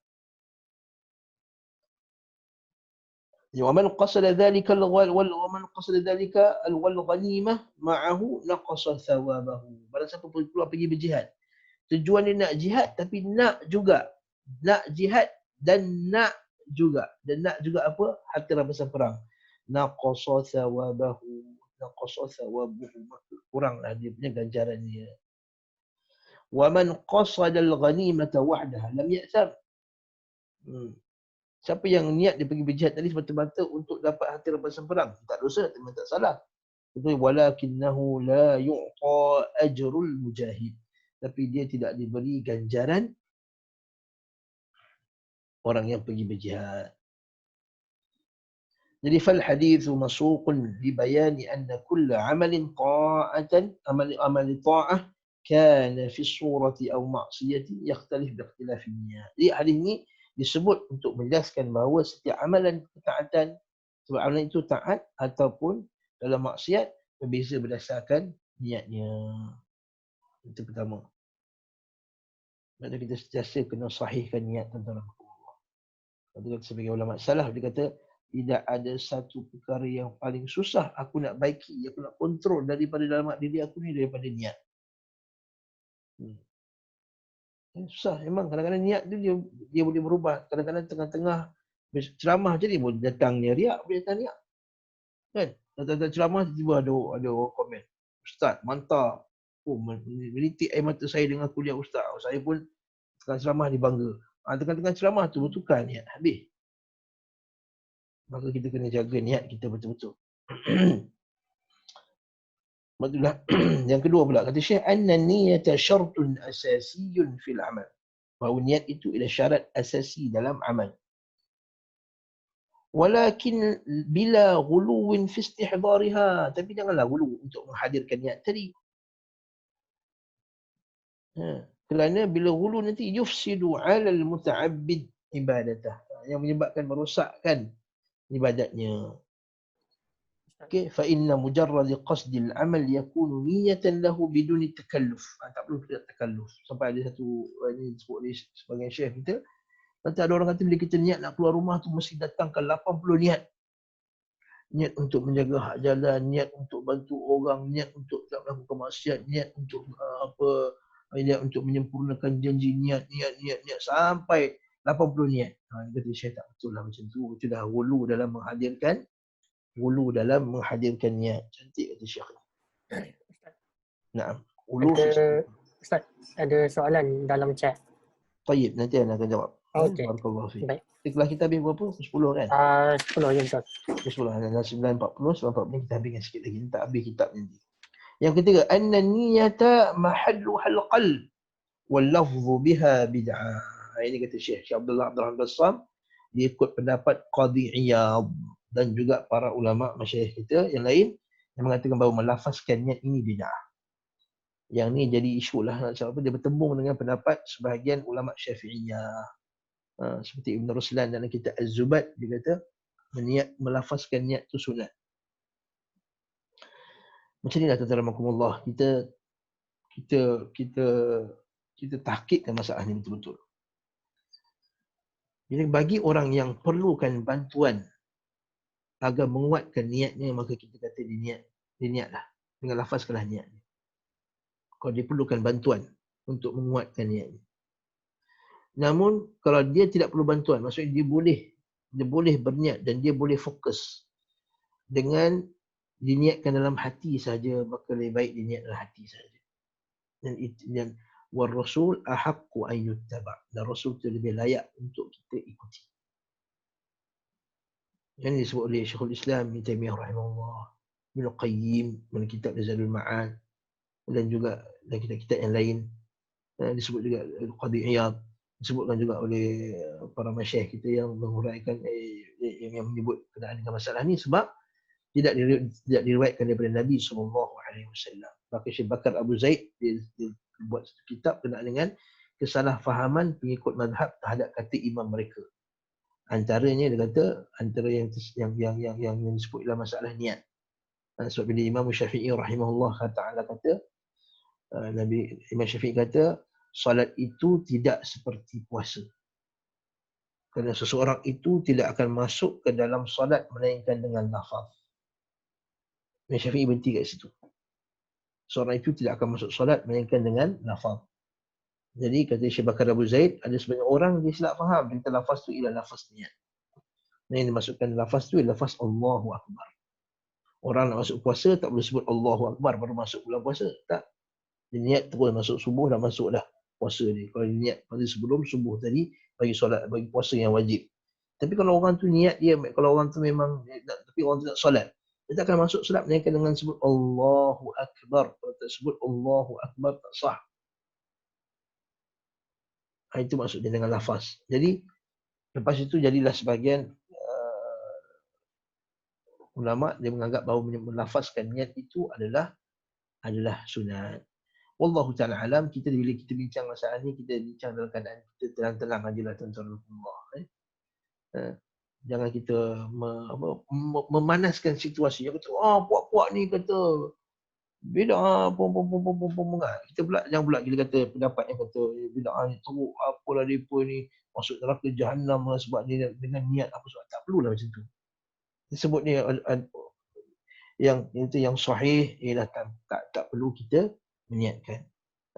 ومن قصد ذلك الغنيمة معه نقص ثوابه. Barang siapa keluar pergi berjihad, tujuan dia nak jihad, tapi nak jihad dan nak juga apa? Harta rampasan perang. Naqasa thawabuhu, kuranglah dia punya ganjaran dia. Wa man qasada al-ghanimata wahdaha lam ya'tham. Siapa yang niat dia pergi berjihad tadi semata-mata untuk dapat harta rampasan perang, tak dosa, tak salah. Betul, walakinnahu la yu'ta ajrul mujahid. Tapi dia tidak diberi ganjaran orang yang pergi berjihad. Jadi fal hadithu masuqun li bayani anna kulla amalin ta'atan, amal ta'ah kana fi surati aw ma'siyati yakhtalif bi ikhtilafi niyyah. Jadi hadis ni disebut untuk menjelaskan bahawa setiap amalan ketaatan, sebab amalan itu taat ataupun dalam maksiat, berbeza berdasarkan niatnya. Itu pertama. Maksudnya kita sentiasa kena sahihkan niat tentang Allah. Kata sebagai ulama salaf, dia kata, tidak ada satu perkara yang paling susah aku nak baiki, aku nak kontrol daripada dalam diri aku ni, daripada niat. Susah memang. Kadang-kadang niat dia boleh berubah. Kadang-kadang tengah-tengah ceramah je dia boleh datangnya riak, boleh datang riak. Kan? Datang ceramah tiba-tiba ada orang komen, Ustaz, mantap. Oh, menitik air mata saya dengan kuliah Ustaz. Saya pun tengah ceramah dibangga. Tengah-tengah ceramah tu bertukar niat, habis. Maka kita kena jaga niat kita betul-betul. Maksudlah yang kedua pula kata Syekh anna niyata syartun asasiyun fil amal. Bahawa niat itu ialah syarat asasi dalam amal. Walakin bila ghuluwin fi istihdariha, tapi janganlah ghulu untuk menghadirkan niat tadi. Kerana bila ghulu nanti yufsidu 'ala al-muta'abbid ibadatah, yang menyebabkan merosakkan ibadatnya. Okey, fa inna mujarrad qasdil amal yakunu niyatan lahu biduni takalluf. Tak perlu tidak takalluf. Sampai ada satu ini disebut oleh sebagai syekh kita, kata ada orang kata bila kita niat nak keluar rumah tu mesti datangkan 80 niat. Niat untuk menjaga hak jalan, niat untuk bantu orang, niat untuk tak melakukan maksiat, niat untuk niat untuk menyempurnakan janji, niat sampai 80 niat. Dia kata syekh tak betul lah macam tu. Itu dah ghulu dalam menghadirkan niat. Cantik kata syekh. Naam. Ustaz, ada soalan dalam chat. Tayyib, nanti anda akan jawab. Okey. Barakallahu fiik. Baik. Kelas kita habis berapa? 10 kan? 10 ya Ustaz. 10. Dan 9.40, 9.40 kita habiskan sikit lagi. Tak habis kitab nanti. Yang ketiga, anna niyata mahalluhal qalb wal lafzu biha bid'ah. Ini kata Syekh Abdullah Abdurrahman Bassam, dia ikut pendapat Qadhi Iyad dan juga para ulama masyayikh kita yang lain yang mengatakan bahawa melafazkan niat ini bid'ah. Yang ni jadi isu lah, sebab apa dia bertembung dengan pendapat sebahagian ulama Syafi'iyah. Seperti Ibn Ruslan dalam kitab Az-Zubat, dia kata melafazkan niat tu sunat. Macam inilah tuan-tuan rahmatullah, kita tahqiqkan masalah ni betul-betul. Jadi bagi orang yang perlukan bantuan agar menguatkan niatnya, maka kita kata dia niatlah. Dengan lafazkanlah niatnya. Kalau dia perlukan bantuan untuk menguatkan niatnya. Namun kalau dia tidak perlu bantuan, maksudnya dia boleh berniat dan dia boleh fokus dengan diniatkan dalam hati saja, maka lebih baik diniat dalam hati saja. Dan war rasul ahaqqu an yuttaba. Dan rasul itu lebih layak untuk kita ikuti. Yang disebut oleh Syekhul Islam Ibn Taimiyah rahimahullah, Ibn Qayyim dalam kitab Zadul Ma'ad, dan juga dalam kitab-kitab yang lain. Disebut juga Qadhi Iyad, disebutkan juga oleh para masyayikh kita yang menguraikan yang menyebut kenaan dengan masalah ni, sebab tidak diriwayatkan daripada Nabi SAW. Maka Syekh Bakar Abu Zaid dia buat satu kitab kenaan dengan kesalahfahaman pengikut mazhab terhadap kata imam mereka. Antaranya dia kata antara yang disebut dalam masalah niat. Sebab bila Imam Syafi'i rahimahullah ta'ala kata, Nabi Imam Syafi'i kata solat itu tidak seperti puasa. Kerana seseorang itu tidak akan masuk ke dalam solat melainkan dengan lafaz. Imam Syafi'i berhenti kat situ. Seorang itu tidak akan masuk solat melainkan dengan lafaz. Jadi kata Syekh Bakar Abu Zaid, ada sebagian orang dia silap faham tentang lafaz tu ialah lafaz niat. Yang dimasukkan lafaz tu ialah lafaz Allahu Akbar. Orang nak masuk puasa tak boleh sebut Allahu Akbar baru masuk bulan puasa. Tak. Dia niat terus masuk subuh dah masuk dah puasa ni. Kalau dia niat pada sebelum subuh tadi bagi solat, bagi puasa yang wajib. Tapi kalau orang tu niat dia, kalau orang tu memang tapi orang tu tak solat, dia tak akan masuk solat melainkan dengan sebut Allahu Akbar. Kalau tak sebut Allahu Akbar tak sah. Itu maksudnya dengan lafaz. Jadi lepas itu jadilah sebahagian ulama dia menganggap bahawa melafazkan niat itu adalah sunat. Wallahu ta'ala alam. Kita bila kita bincang masalah ni, kita bincang dalam keadaan kita tenang-tenang ajalah tuan-tuan Allah. Jangan kita memanaskan situasi. Yang kata, puak-puak ni kata bid'ah, kita pula jangan pula kita kata pendapat yang kata bid'ah ni teruk, apalah depa ni masuk neraka jahanam sebab dia dengan niat apa sebab. Tak perlulah macam tu. Disebut ni yang sahih ialah tak perlu kita meniatkan.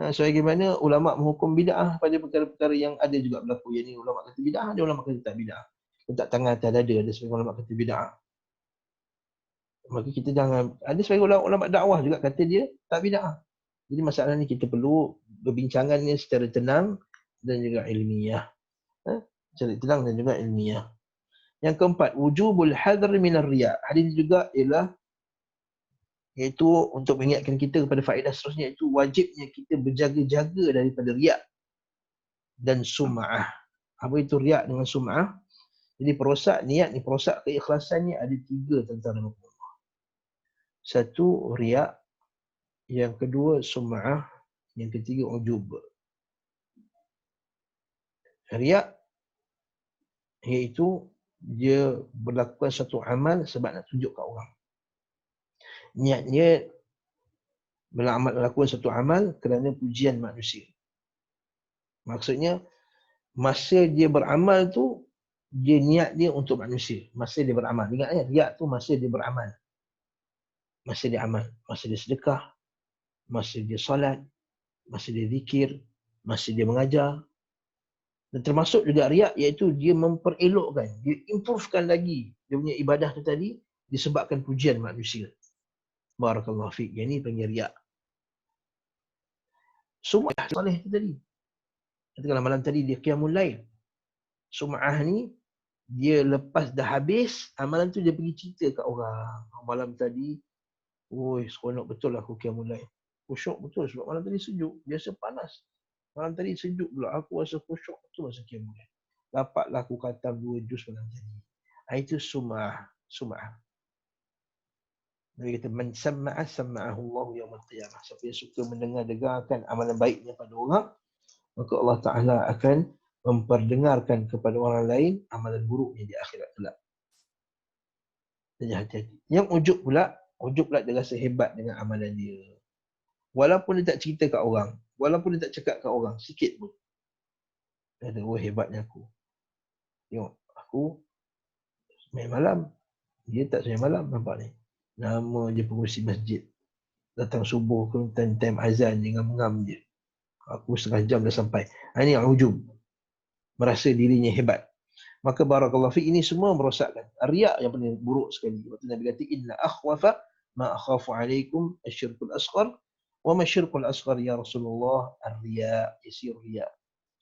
Sebagaimana ulama menghukum bid'ah pada perkara-perkara yang ada juga berlaku. Yang ni ulama kata bid'ah, ada ulama kata tak bid'ah. Letak tangan atas dada, ada sebagian ulama kata bid'ah. Maka kita jangan, ada sebagian ulama dakwah juga kata dia tak bid'ah. Jadi masalah ni kita perlu berbincangannya secara tenang dan juga ilmiah. Secara tenang dan juga ilmiah. Yang keempat, wujubul hadr minar riya'. Hadis juga ialah Iaitu untuk mengingatkan kita kepada faedah seterusnya, itu wajibnya kita berjaga-jaga daripada riak dan sum'ah. Apa itu riak dengan sum'ah? Jadi perosak niat ni, perosak keikhlasannya ada 3 tentang nama Allah. 1 riak, yang kedua sum'ah, yang ketiga ujub. Riak iaitu dia berlakukan satu amal sebab nak tunjuk kat orang. Niatnya melakukan satu amal kerana pujian manusia. Maksudnya masa dia beramal tu, dia niat dia untuk manusia. Masa dia beramal. Ingat ya, riak tu masa dia beramal. Masa dia amal. Masa dia sedekah. Masa dia solat. Masa dia zikir. Masa dia mengajar. Dan termasuk juga riak iaitu dia memperelokkan. Dia improvekan lagi dia punya ibadah tu tadi disebabkan pujian manusia. Barakallahu fiik. Yang ni panggil riak. Semua soleh tu tadi. Katakanlah malam tadi dia qiyamul lail. Sum'ah ni dia lepas dah habis amalan tu dia pergi cerita kat orang. Malam tadi, oi seronok betul aku qiyamul lail. Khusyuk betul sebab malam tadi sejuk. Biasa panas. Malam tadi sejuk pula. Aku rasa khusyuk betul masa qiyamul lail. Dapatlah aku khatam 2 juz malam tadi. Itu sum'ah. Sum'ah. Nabi kata man samma'a samma'ahu Allah yaumil qiyamah. Siapa yang suka mendengar-dengarkan amalan baiknya pada orang, maka Allah Ta'ala akan memperdengarkan kepada orang lain amalan buruknya di akhirat kelak. Jadi hati-hati. Yang ujub pula dia rasa hebat dengan amalan dia. Walaupun dia tak cerita kat orang, walaupun dia tak cakap kat orang, sikit pun. Dia kata, oh hebatnya aku. Tengok, aku sembahyang malam. Dia tak sembahyang malam, nampak ni. Nama dia pengurusi masjid. Datang subuh ke time azan, dia ngam-ngam je. Aku setengah jam dah sampai. Ini yang ujub. Merasa dirinya hebat. Maka barakallahu fiik, ini semua merosakkan. Riak yang paling buruk sekali. Waktu Nabi kata inna akhwafa ma akhafu alaikum asyirkul asghar wa ma syirkul asghar ya Rasulullah ar-riya, yasir riya.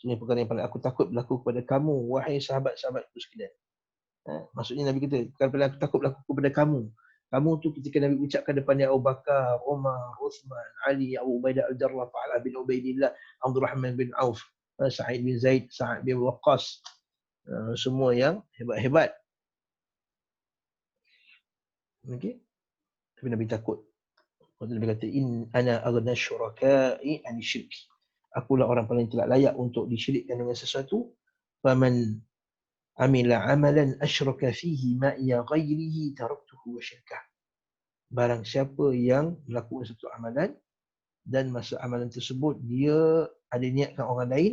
Ini perkara yang paling aku takut berlaku kepada kamu wahai sahabat-sahabatku sekalian. Maksudnya Nabi kata perkara paling aku takut berlaku kepada kamu. Kamu tu ketika Nabi ucapkan depannya Abu Bakar, Umar, Uthman, Ali, Abu Ubaidah al-Jarrah, Fa'ala bin Ubaidillah, Abdurrahman bin Auf, Sa'id bin Zaid, Sa'ad bin Waqqas, semua yang hebat-hebat. Okey. Tapi Nabi takut. Waktu Nabi kata ana aghna syuraka'i an syirk. Akulah orang paling tidak layak untuk disyirikkan dengan sesuatu. Faman amila amalan asyraka fihi ma'iya ghairihi taraktuhu wa syirkah. Barang siapa yang melakukan satu amalan dan masa amalan tersebut dia ada niatkan orang lain,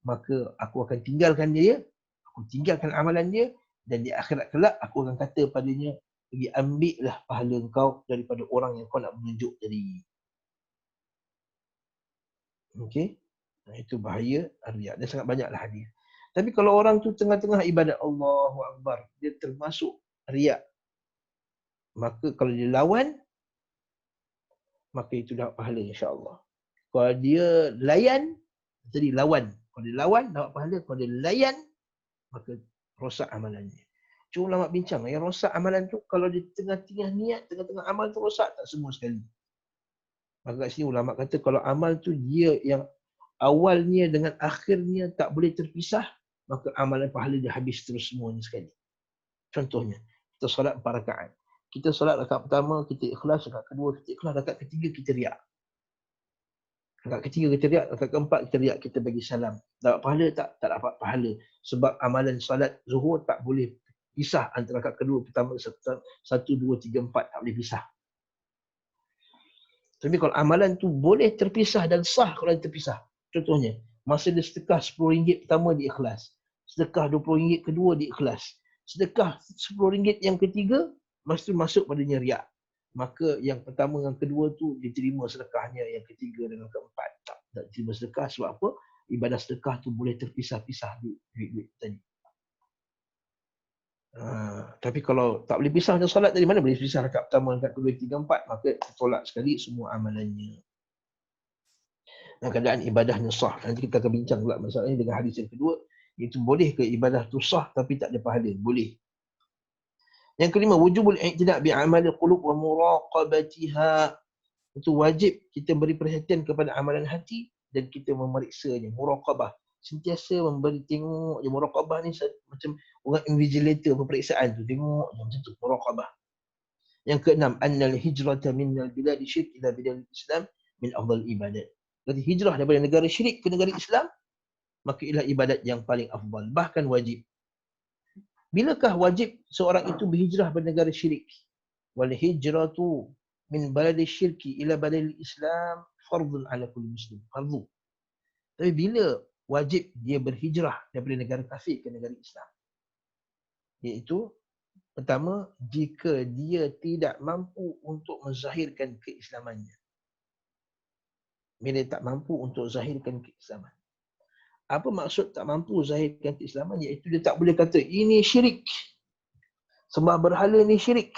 maka aku akan tinggalkan dia. Aku tinggalkan amalan dia dan di akhirat kelak aku akan kata padanya, pergi ambillah pahala engkau daripada orang yang kau nak menunjuk tadi. Okey. Itu bahaya riak. Dia sangat banyaklah hadis. Tapi kalau orang tu tengah-tengah ibadat Allahu Akbar, dia termasuk riak. Maka kalau dia lawan, maka itu dapat pahala insya-Allah. Kalau dia layan, jadi lawan. Kalau dia lawan dapat pahala, kalau dia layan maka rosak amalannya. Cuma ulama bincang, yang rosak amalan tu kalau di tengah-tengah niat, tengah-tengah amal tu rosak tak semua sekali. Maka kat sini ulama kata kalau amal tu dia yang awalnya dengan akhirnya tak boleh terpisah, maka amalan pahala dia habis terus semuanya sekali. Contohnya, kita solat 4 rakaat. Kita solat rakaat pertama, kita ikhlas, rakaat kedua kita ikhlas, rakaat ketiga kita riak. Rakaat ketiga kita riak, rakaat keempat kita riak, kita bagi salam. Dapat pahala tak? Tak dapat pahala. Sebab amalan solat zuhur tak boleh pisah antara rakaat kedua, pertama, 1, 2, 3, 4. Tak boleh pisah. Tapi kalau amalan tu boleh terpisah dan sah kalau terpisah. Contohnya, masa dia sedekah RM10 pertama dia ikhlas. Sedekah RM20 kedua dia ikhlas. Sedekah RM10 yang ketiga, masa tu masuk padanya riak. Maka yang pertama dan kedua tu diterima sedekahnya, yang ketiga dan yang keempat tak terima sedekah. Sebab apa? Ibadah sedekah tu boleh terpisah-pisah duit tadi. Tapi kalau tak boleh pisah dengan solat tadi, mana boleh pisah rakaat pertama, rakaat kedua, 3, 4, maka tolak sekali semua amalannya. Dan keadaan ibadahnya sah. Nanti kita akan bincang pula masalahnya dengan hadis yang kedua, iaitu boleh ke ibadah tu sah tapi tak ada pahala? Boleh. Yang kelima, wujubul i'tina' bi amali qulub wa muraqabatiha. Itu wajib kita beri perhatian kepada amalan hati dan kita memeriksanya, muraqabah. Sentiasa memberi tengok je. Muraqabah ni macam orang invigilator peperiksaan tu, tengok je macam tu, muraqabah. Yang keenam, annal hijrata minal biladi syirk ila biladil Islam min afdal ibadat. Jadi hijrah daripada negara syirik ke negara Islam, maka ialah ibadat yang paling afdal, bahkan wajib. Bilakah wajib seorang itu berhijrah ke negara syirik? Wal hijratu min baladi syirki ila baladi Islam fardun ala kulli muslim. Fardu. Tapi bila wajib dia berhijrah daripada negara kafir ke negara Islam? Iaitu pertama, jika dia tidak mampu untuk menzahirkan keislamannya. Bila dia tak mampu untuk zahirkan keislaman. Apa maksud tak mampu zahirkan keislaman? Iaitu dia tak boleh kata ini syirik. Sembah berhala ni syirik.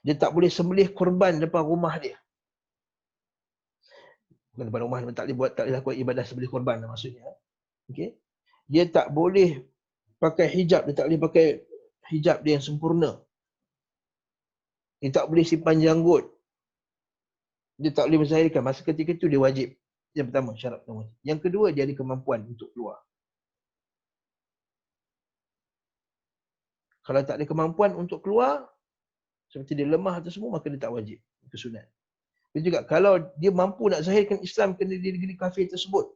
Dia tak boleh sembelih korban depan rumah dia. Bukan depan rumah, tak boleh lakukan ibadah sembelih korban lah maksudnya. Okay? Dia tak boleh pakai hijab, dia tak boleh pakai hijab dia yang sempurna. Dia tak boleh simpan janggut. Dia tak boleh menzahirkan. Masa ketika itu dia wajib. Yang pertama, syarat pertama. Yang kedua, dia ada kemampuan untuk keluar. Kalau tak ada kemampuan untuk keluar, seperti dia lemah atau semua, maka dia tak wajib. Itu sunat. Dan juga kalau dia mampu nak zahirkan Islam ke negeri kafir tersebut,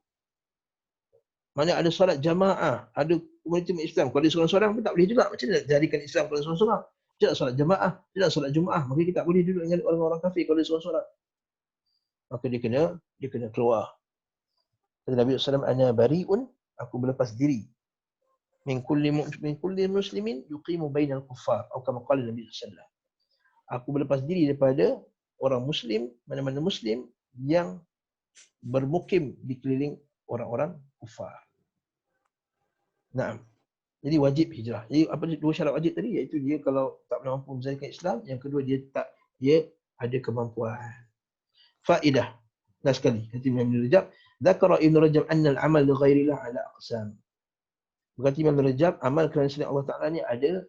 mana ada solat jamaah, ada komuniti Islam. Kalau dia seorang-seorang pun tak boleh juga. Macam mana nak zahirkan Islam kalau seorang-seorang? Tidak solat jamaah, tidak solat Jumaah. Maka kita tak boleh duduk dengan orang-orang kafir kalau dia seorang-seorang. Maka dia kena keluar. Kata Nabi SAW, ana bari'un, aku berlepas diri. Min kulli muslimin yuqimu bainal kuffar. Atau kama qala Nabi SAW. Aku berlepas diri daripada orang muslim, mana-mana muslim yang bermukim di keliling orang-orang kufar. Nah, jadi wajib hijrah. Jadi apa dua syarat wajib tadi? Iaitu dia kalau tak mampu menzahirkan Islam, yang kedua dia ada kemampuan. Faedah. Nah sekali, kata Imam Rajab, dzakara Ibn Rajab anna al-amal li ghairillah ala aqsam. Berkata Imam Rajab, amal kerana selain Allah Ta'ala ni ada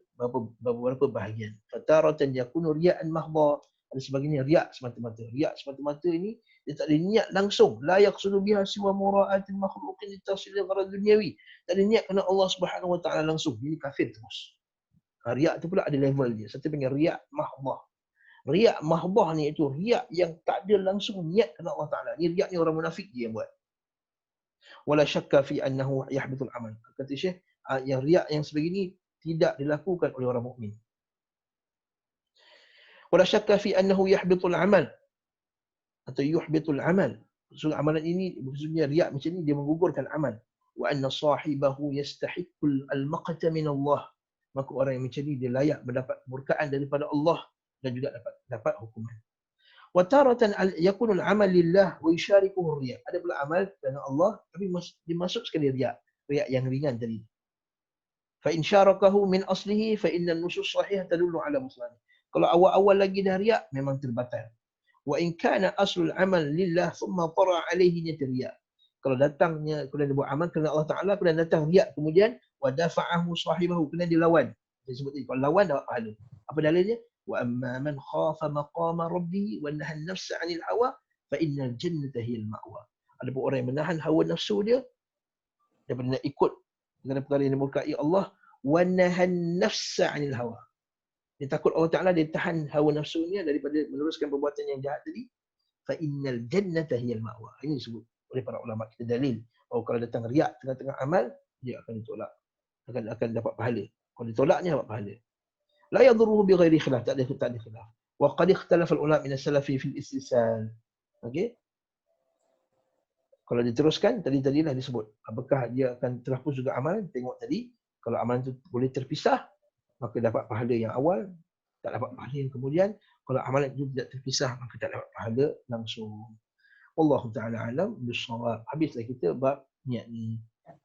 beberapa bahagian. Fataratan yakunu riya'an mahdha. Ada sebagainya riak semata-mata. Riak semata-mata ini dia tak ada niat langsung. La yaqsudu biha siwa mura'atil makhluqin litasil gharad dunyawi. Tak ada niat kerana Allah Subhanahu Wa Ta'ala langsung. Ini kafir terus. Riak tu pula ada level dia. Satu panggil riak mahdha. Riak mahdha ni itu riak yang tak ada langsung niat kerana Allah Ta'ala. Ni riak ni orang munafik dia yang buat. Wala syakka fi annahu yahbitul amal. Kata Syekh, yang riak yang sebegini tidak dilakukan oleh orang mukmin. Wala syakka fi annahu yahbitul amal atau yuhbitul amal. Maksud amalan ini maksudnya riak macam ni dia menggugurkan amal. Wa anna sahibahu yastahiqqul al-maqta min Allah. Maka orang yang macam ni dia layak mendapat murkaan daripada Allah dan juga dapat hukuman. Wa taratan yakunu al-amal lillah wa yusharikuhu riya. Ada pula amal kerana Allah tapi dimasuk sekali riak. Riak yang ringan tadi. Fa in syarakahu min aslihi fa inna an-nusus sahihah tadullu ala muslih. Kalau awal-awal lagi dah riak memang terbatal. Wa in kana aslul amal lillah thumma tara alaihi niat riya. Kalau datangnya kemudian dia buat amal kerana Allah Taala kemudian datang riak kemudian wa dafa'ahu sahibahu kemudian dia lawan. Dia sebut tadi kalau lawan dapat pahala. Apa dalilnya? Wa amma man khafa maqama rabbih wa nahan nafsa 'anil hawa fa innal jannata hiyal ma'wa. Ada pun orang yang menahan hawa nafsu dia daripada nak ikut perkara-perkara yang dimurkai Allah wa nahan nafsa 'anil hawa. Dia takut Allah Ta'ala, dia tahan hawa nafsunya daripada meneruskan perbuatan yang jahat tadi. Fa innal jannata hiyal ma'wa. Ini disebut oleh para ulama kita dalil bahawa kalau datang riak tengah-tengah amal, dia akan ditolak. Akan dapat pahala. Kalau ditolaknya dapat pahala. La yadurruhu bi ghairi khilaf, tak ada khilaf. Wa qad ikhtalafa al-ulama min as-salafi fil istisal. Okey? Kalau diteruskan tadi-tadilah disebut, apakah dia akan terhapus juga amal? Tengok tadi, kalau amalan itu boleh terpisah, maka dapat pahala yang awal, tak dapat pahala yang kemudian. Kalau amalan itu tidak terpisah, maka tak dapat pahala langsung. Wallahu ta'ala alam bisawab. Habislah kita bab niat ni.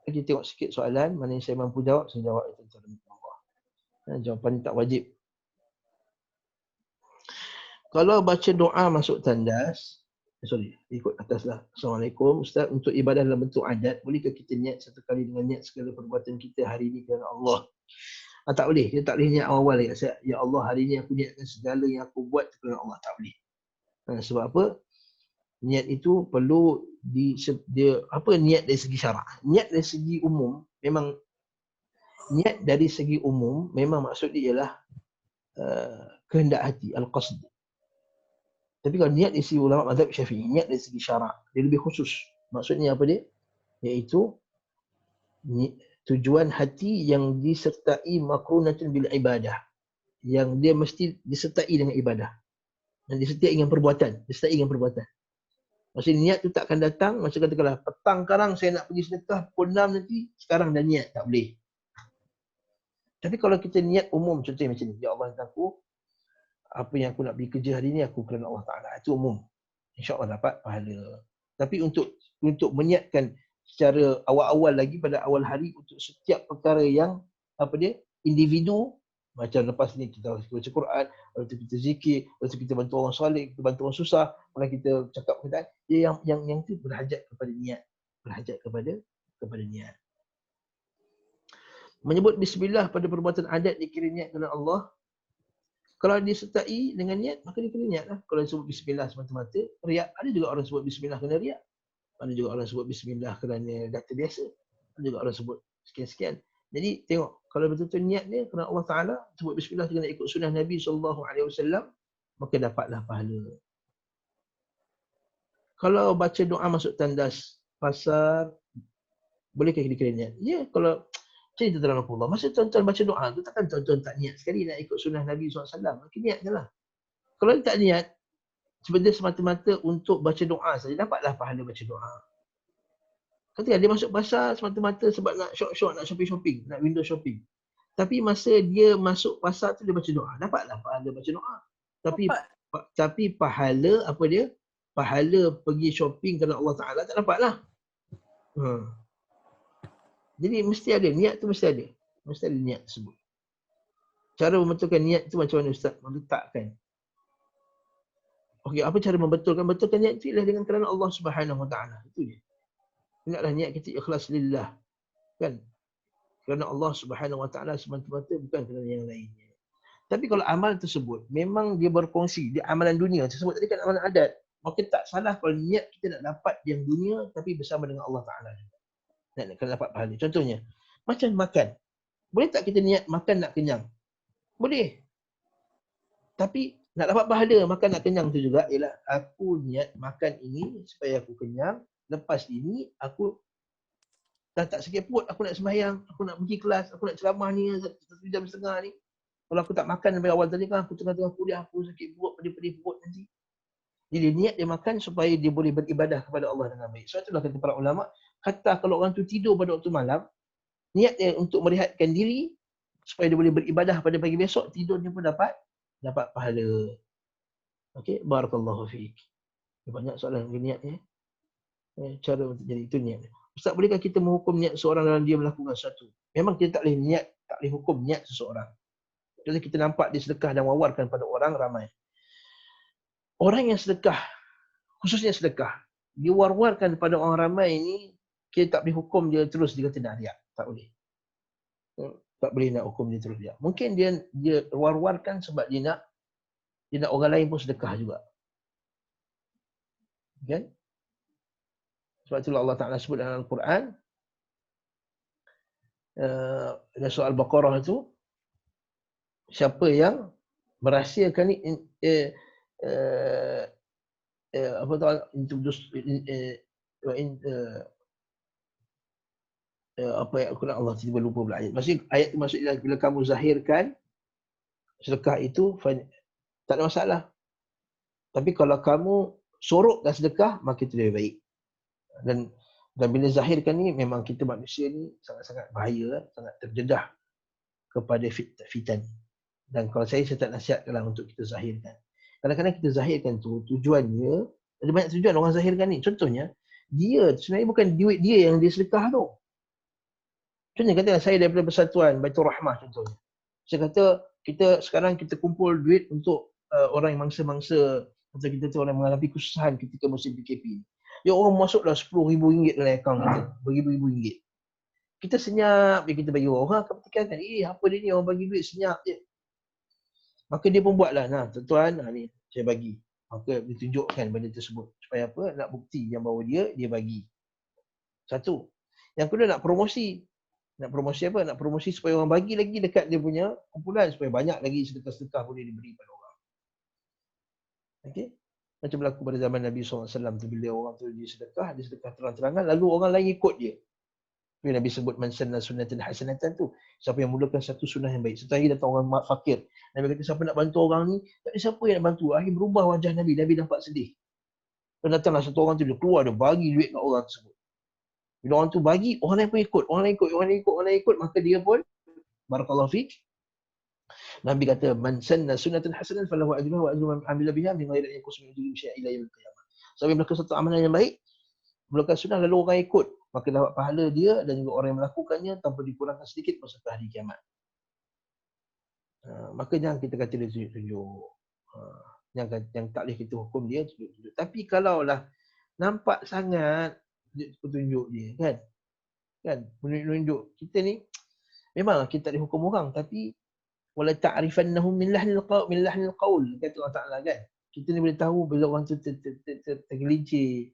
Kita tengok sikit soalan, mana yang saya mampu jawab, saya jawab itu tentang Allah. Jawapan tak wajib. Kalau baca doa masuk tandas, ikut atas lah. Assalamualaikum Ustaz, untuk ibadah dalam bentuk adat, bolehkah kita niat satu kali dengan niat segala perbuatan kita hari ini kerana Allah? Tak boleh. Kita tak boleh niat awal lagi. Ya Allah, hari ni aku niatkan segala yang aku buat kerana Allah. Tak boleh. Sebab apa? Niat itu perlu niat dari segi syarak. Niat dari segi umum memang maksud dia ialah kehendak hati, al-qasd. Tapi kalau niat dari segi ulama mazhab Syafi'i, niat dari segi syarak, dia lebih khusus. Maksudnya apa dia? Iaitu tujuan hati yang disertai makrunatun bil ibadah. Yang dia mesti disertai dengan ibadah. Dan disertai dengan perbuatan. Maksudnya niat tu tak akan datang, macam katakanlah petang sekarang saya nak pergi sedekah pukul 6 nanti, sekarang dah niat, tak boleh. Tapi kalau kita niat umum, contohnya macam ni, ya Allah aku, apa yang aku nak pergi kerja hari ni, aku kerana Allah Ta'ala. Itu umum. InsyaAllah dapat pahala. Tapi untuk menyiapkan secara awal-awal lagi, pada awal hari, untuk setiap perkara yang, individu, macam lepas ni kita baca Quran, lepas tu kita zikir, lepas tu kita bantu orang soleh, kita bantu orang susah, lepas kita cakap perkataan, yang tu berhajat kepada niat. Kepada niat. Menyebut bismillah pada perbuatan adat dikira niat kerana Allah. Kalau disertai dengan niat, maka dikira niat lah. Kalau disebut bismillah semata-mata, riak. Ada juga orang sebut bismillah kerana riak. Ada juga orang sebut bismillah kerana data biasa. Ada juga orang sebut sekian-sekian. Jadi tengok, kalau betul-betul niat dia kerana Allah Ta'ala, sebut bismillah dengan ikut sunnah Nabi SAW, maka dapatlah pahala. Kalau baca doa masuk tandas pasar, bolehkah dikira niat? Ya, kalau cerita dalam Allah, masa tuan-tuan baca doa tu, takkan tuan-tuan tak niat sekali nak ikut sunnah Nabi SAW. Maka niat je lah. Kalau tak niat, sebenarnya semata-mata untuk baca doa saja, dapatlah pahala baca doa. Katakan dia masuk pasar semata-mata sebab nak shop-shop, nak shopping-shopping, nak window shopping. Tapi masa dia masuk pasar tu dia baca doa, dapatlah pahala baca doa. Tapi pahala apa dia? Pahala pergi shopping kerana Allah Ta'ala tak dapatlah. Jadi mesti ada, niat tu mesti ada. Mesti ada niat tersebut. Cara membetulkan niat tu macam mana Ustaz? Meletakkan. Okey, apa cara membetulkan? Betulkan niat tu ialah dengan kerana Allah Subhanahu Wa Ta'ala. Itu je. Hendaklah niat kita ikhlas lillah. Kan? Kerana Allah Subhanahu Wa Ta'ala semata-mata, bukan kerana yang lainnya. Tapi kalau amal tersebut memang dia berkongsi, dia amalan dunia tersebut tadi kan amalan adat, maka tak salah kalau niat kita nak dapat yang dunia tapi bersama dengan Allah Ta'ala. Nak dapat pahala. Contohnya, macam makan. Boleh tak kita niat makan nak kenyang? Boleh. Tapi nak dapat pahala makan nak kenyang tu juga ialah aku niat makan ini supaya aku kenyang. Lepas ini aku dah tak sakit perut, aku nak sembahyang, aku nak pergi kelas, aku nak ceramah ni 1 jam setengah ni. Kalau aku tak makan dari awal tadi kan, aku tengah-tengah kuliah, aku sakit perut, pedih-pedih perut nanti. Jadi niat dia makan supaya dia boleh beribadah kepada Allah dengan baik. Sebab itulah kata para ulama, kata kalau orang tu tidur pada waktu malam, niat dia untuk merehatkan diri supaya dia boleh beribadah pada pagi besok, tidur dia pun dapat pahala. Okey, barakallahu fiik. Banyak soalan niat ni. Cara untuk jadi itu niat. Ustaz, bolehkah kita menghukum niat seorang dalam dia melakukan sesuatu? Memang kita tak boleh niat, tak boleh hukum niat seseorang. Jadi kita nampak dia sedekah dan wawarkan pada orang ramai. Orang yang sedekah, khususnya sedekah, dia war-warkan pada orang ramai ini, kita tak boleh hukum dia terus dia kata nak riak. Tak boleh. Tak boleh nak hukum dia terus riak. Mungkin dia war-warkan sebab dia nak orang lain pun sedekah juga. Kan? Sebab itulah Allah Ta'ala sebut dalam Al-Quran, dalam surah Al-Baqarah itu, siapa yang merahsiakan ni, apa tahu apa ayat Al-Quran, Allah tiba lupa pula ayat. Ayat itu maksudnya bila kamu zahirkan sedekah itu, tak ada masalah. Tapi kalau kamu sorokkan sedekah, maka itu lebih baik. Dan bila zahirkan ni, memang kita manusia ni sangat-sangat bahaya, sangat terdedah kepada fitan. Dan kalau saya tak nasihatkanlah untuk kita zahirkan. Kadang-kadang kita zahirkan tu, tujuannya, ada banyak tujuan orang zahirkan ni. Contohnya, dia sebenarnya bukan duit dia yang dia sedekah tu. Contohnya, katakan saya daripada Persatuan Baitul Rahmah contohnya. Saya kata, sekarang kita kumpul duit untuk orang yang mangsa-mangsa, atau kita tu orang mengalami kesusahan ketika musim PKP. Ya, orang masuklah RM10,000 dalam akaun kita, beribu-ribu ringgit. Kita senyap je kita bagi orang akan pertikaikan. Apa dia ni, orang bagi duit senyap je. Maka dia pun buatlah. Nah, tuan-tuan, ni saya bagi. Maka ditunjukkan benda tersebut. Supaya apa? Nak bukti yang bahawa dia bagi. Satu. Yang kedua nak promosi. Nak promosi apa? Nak promosi supaya orang bagi lagi dekat dia punya kumpulan. Supaya banyak lagi sedekah-sedekah boleh diberi pada orang. Okey? Macam berlaku pada zaman Nabi SAW tu. Bila orang tu dia sedekah terang-terangan. Lalu orang lain ikut dia. Bila Nabi sebut man sanna sunnatan hasanatan tu. Siapa yang mulakan satu sunnah yang baik. Satu hari datang orang fakir. Nabi kata siapa nak bantu orang ni. Tak ada siapa yang nak bantu. Akhirnya berubah wajah Nabi. Nabi nampak sedih. Dan datanglah satu orang tu. Dia keluar, dia bagi duit kat orang tersebut. Bila orang tu bagi, orang lain pun ikut. Orang lain ikut. Maka dia pun, barakallahu fiik. Nabi kata, man sanna sunnatan hasanatan falahu ajruha wa ajru man amila biha min ghairi an yanqus min ujurihim syai'an ila yaumil qiyamah. Siapa yang melakukan satu amalan yang baik, melakukan sunnah lalu orang ikut, maka dapat pahala dia dan juga orang yang melakukannya tanpa dikurangkan sedikit masa hari kiamat. Maka jangan kita kata dia tunjuk-tunjuk. Yang tak boleh kita hukum dia tunjuk-tunjuk. Tapi kalaulah nampak sangat tunjuk dia, kan? Menunjuk kita ni memang kita tak boleh hukum orang, tapi wala ta'rifannahum min lahnil qaul, kata Allah Taala, kan? Kita ni boleh tahu bila orang tu tergelincir,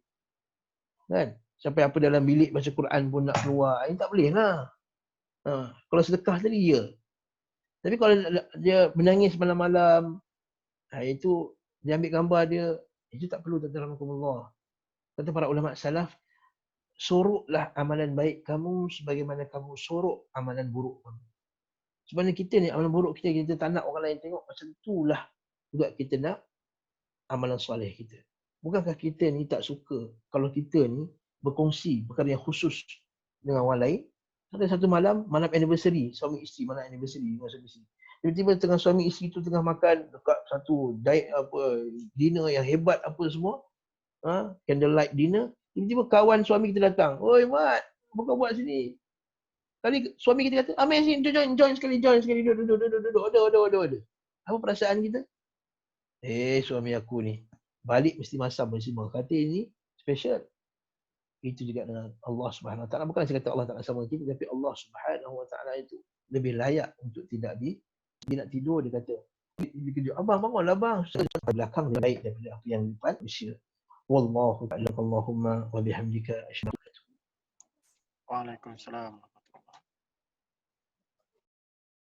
kan? Sampai apa dalam bilik baca Quran pun nak keluar. Ini tak boleh lah. Kalau sedekah tadi ya. Tapi kalau dia menangis malam-malam, itu dia ambil gambar dia, itu tak perlu, tuan-tuan. Kata para ulama salaf, soroklah amalan baik kamu sebagaimana kamu sorok amalan buruk kamu. Sebenarnya kita ni amalan buruk kita tak nak orang lain tengok, macam itulah juga kita nak amalan soleh kita. Bukankah kita ni tak suka kalau kita ni berkongsi perkara yang khusus dengan orang lain? Ada satu malam anniversary, suami isteri, malam anniversary dengan suami isteri. Tiba-tiba tengah suami isteri tu tengah makan dekat satu dinner yang hebat apa semua. Candlelight dinner. Tiba-tiba kawan suami kita datang. Oi Mat, apa kau buat sini? Kali suami kita kata, Amir sini, join sekali, duduk. Ada. Apa perasaan kita? Suami aku ni. Balik mesti masam semua. Kata ini special. Itu juga dengan Allah Subhanahu Wa Taala. Bukan saya kata Allah tak sama kita, tapi Allah Subhanahu Wa Taala itu lebih layak untuk tidak dia nak tidur, dia kata, dia kejut, abang bangunlah abang. Belakang lebih baik daripada apa yang depan. Wallahu ta'ala, Allahumma wa bihamdika asyhadu an la ilaha illa anta. Waalaikumsalam.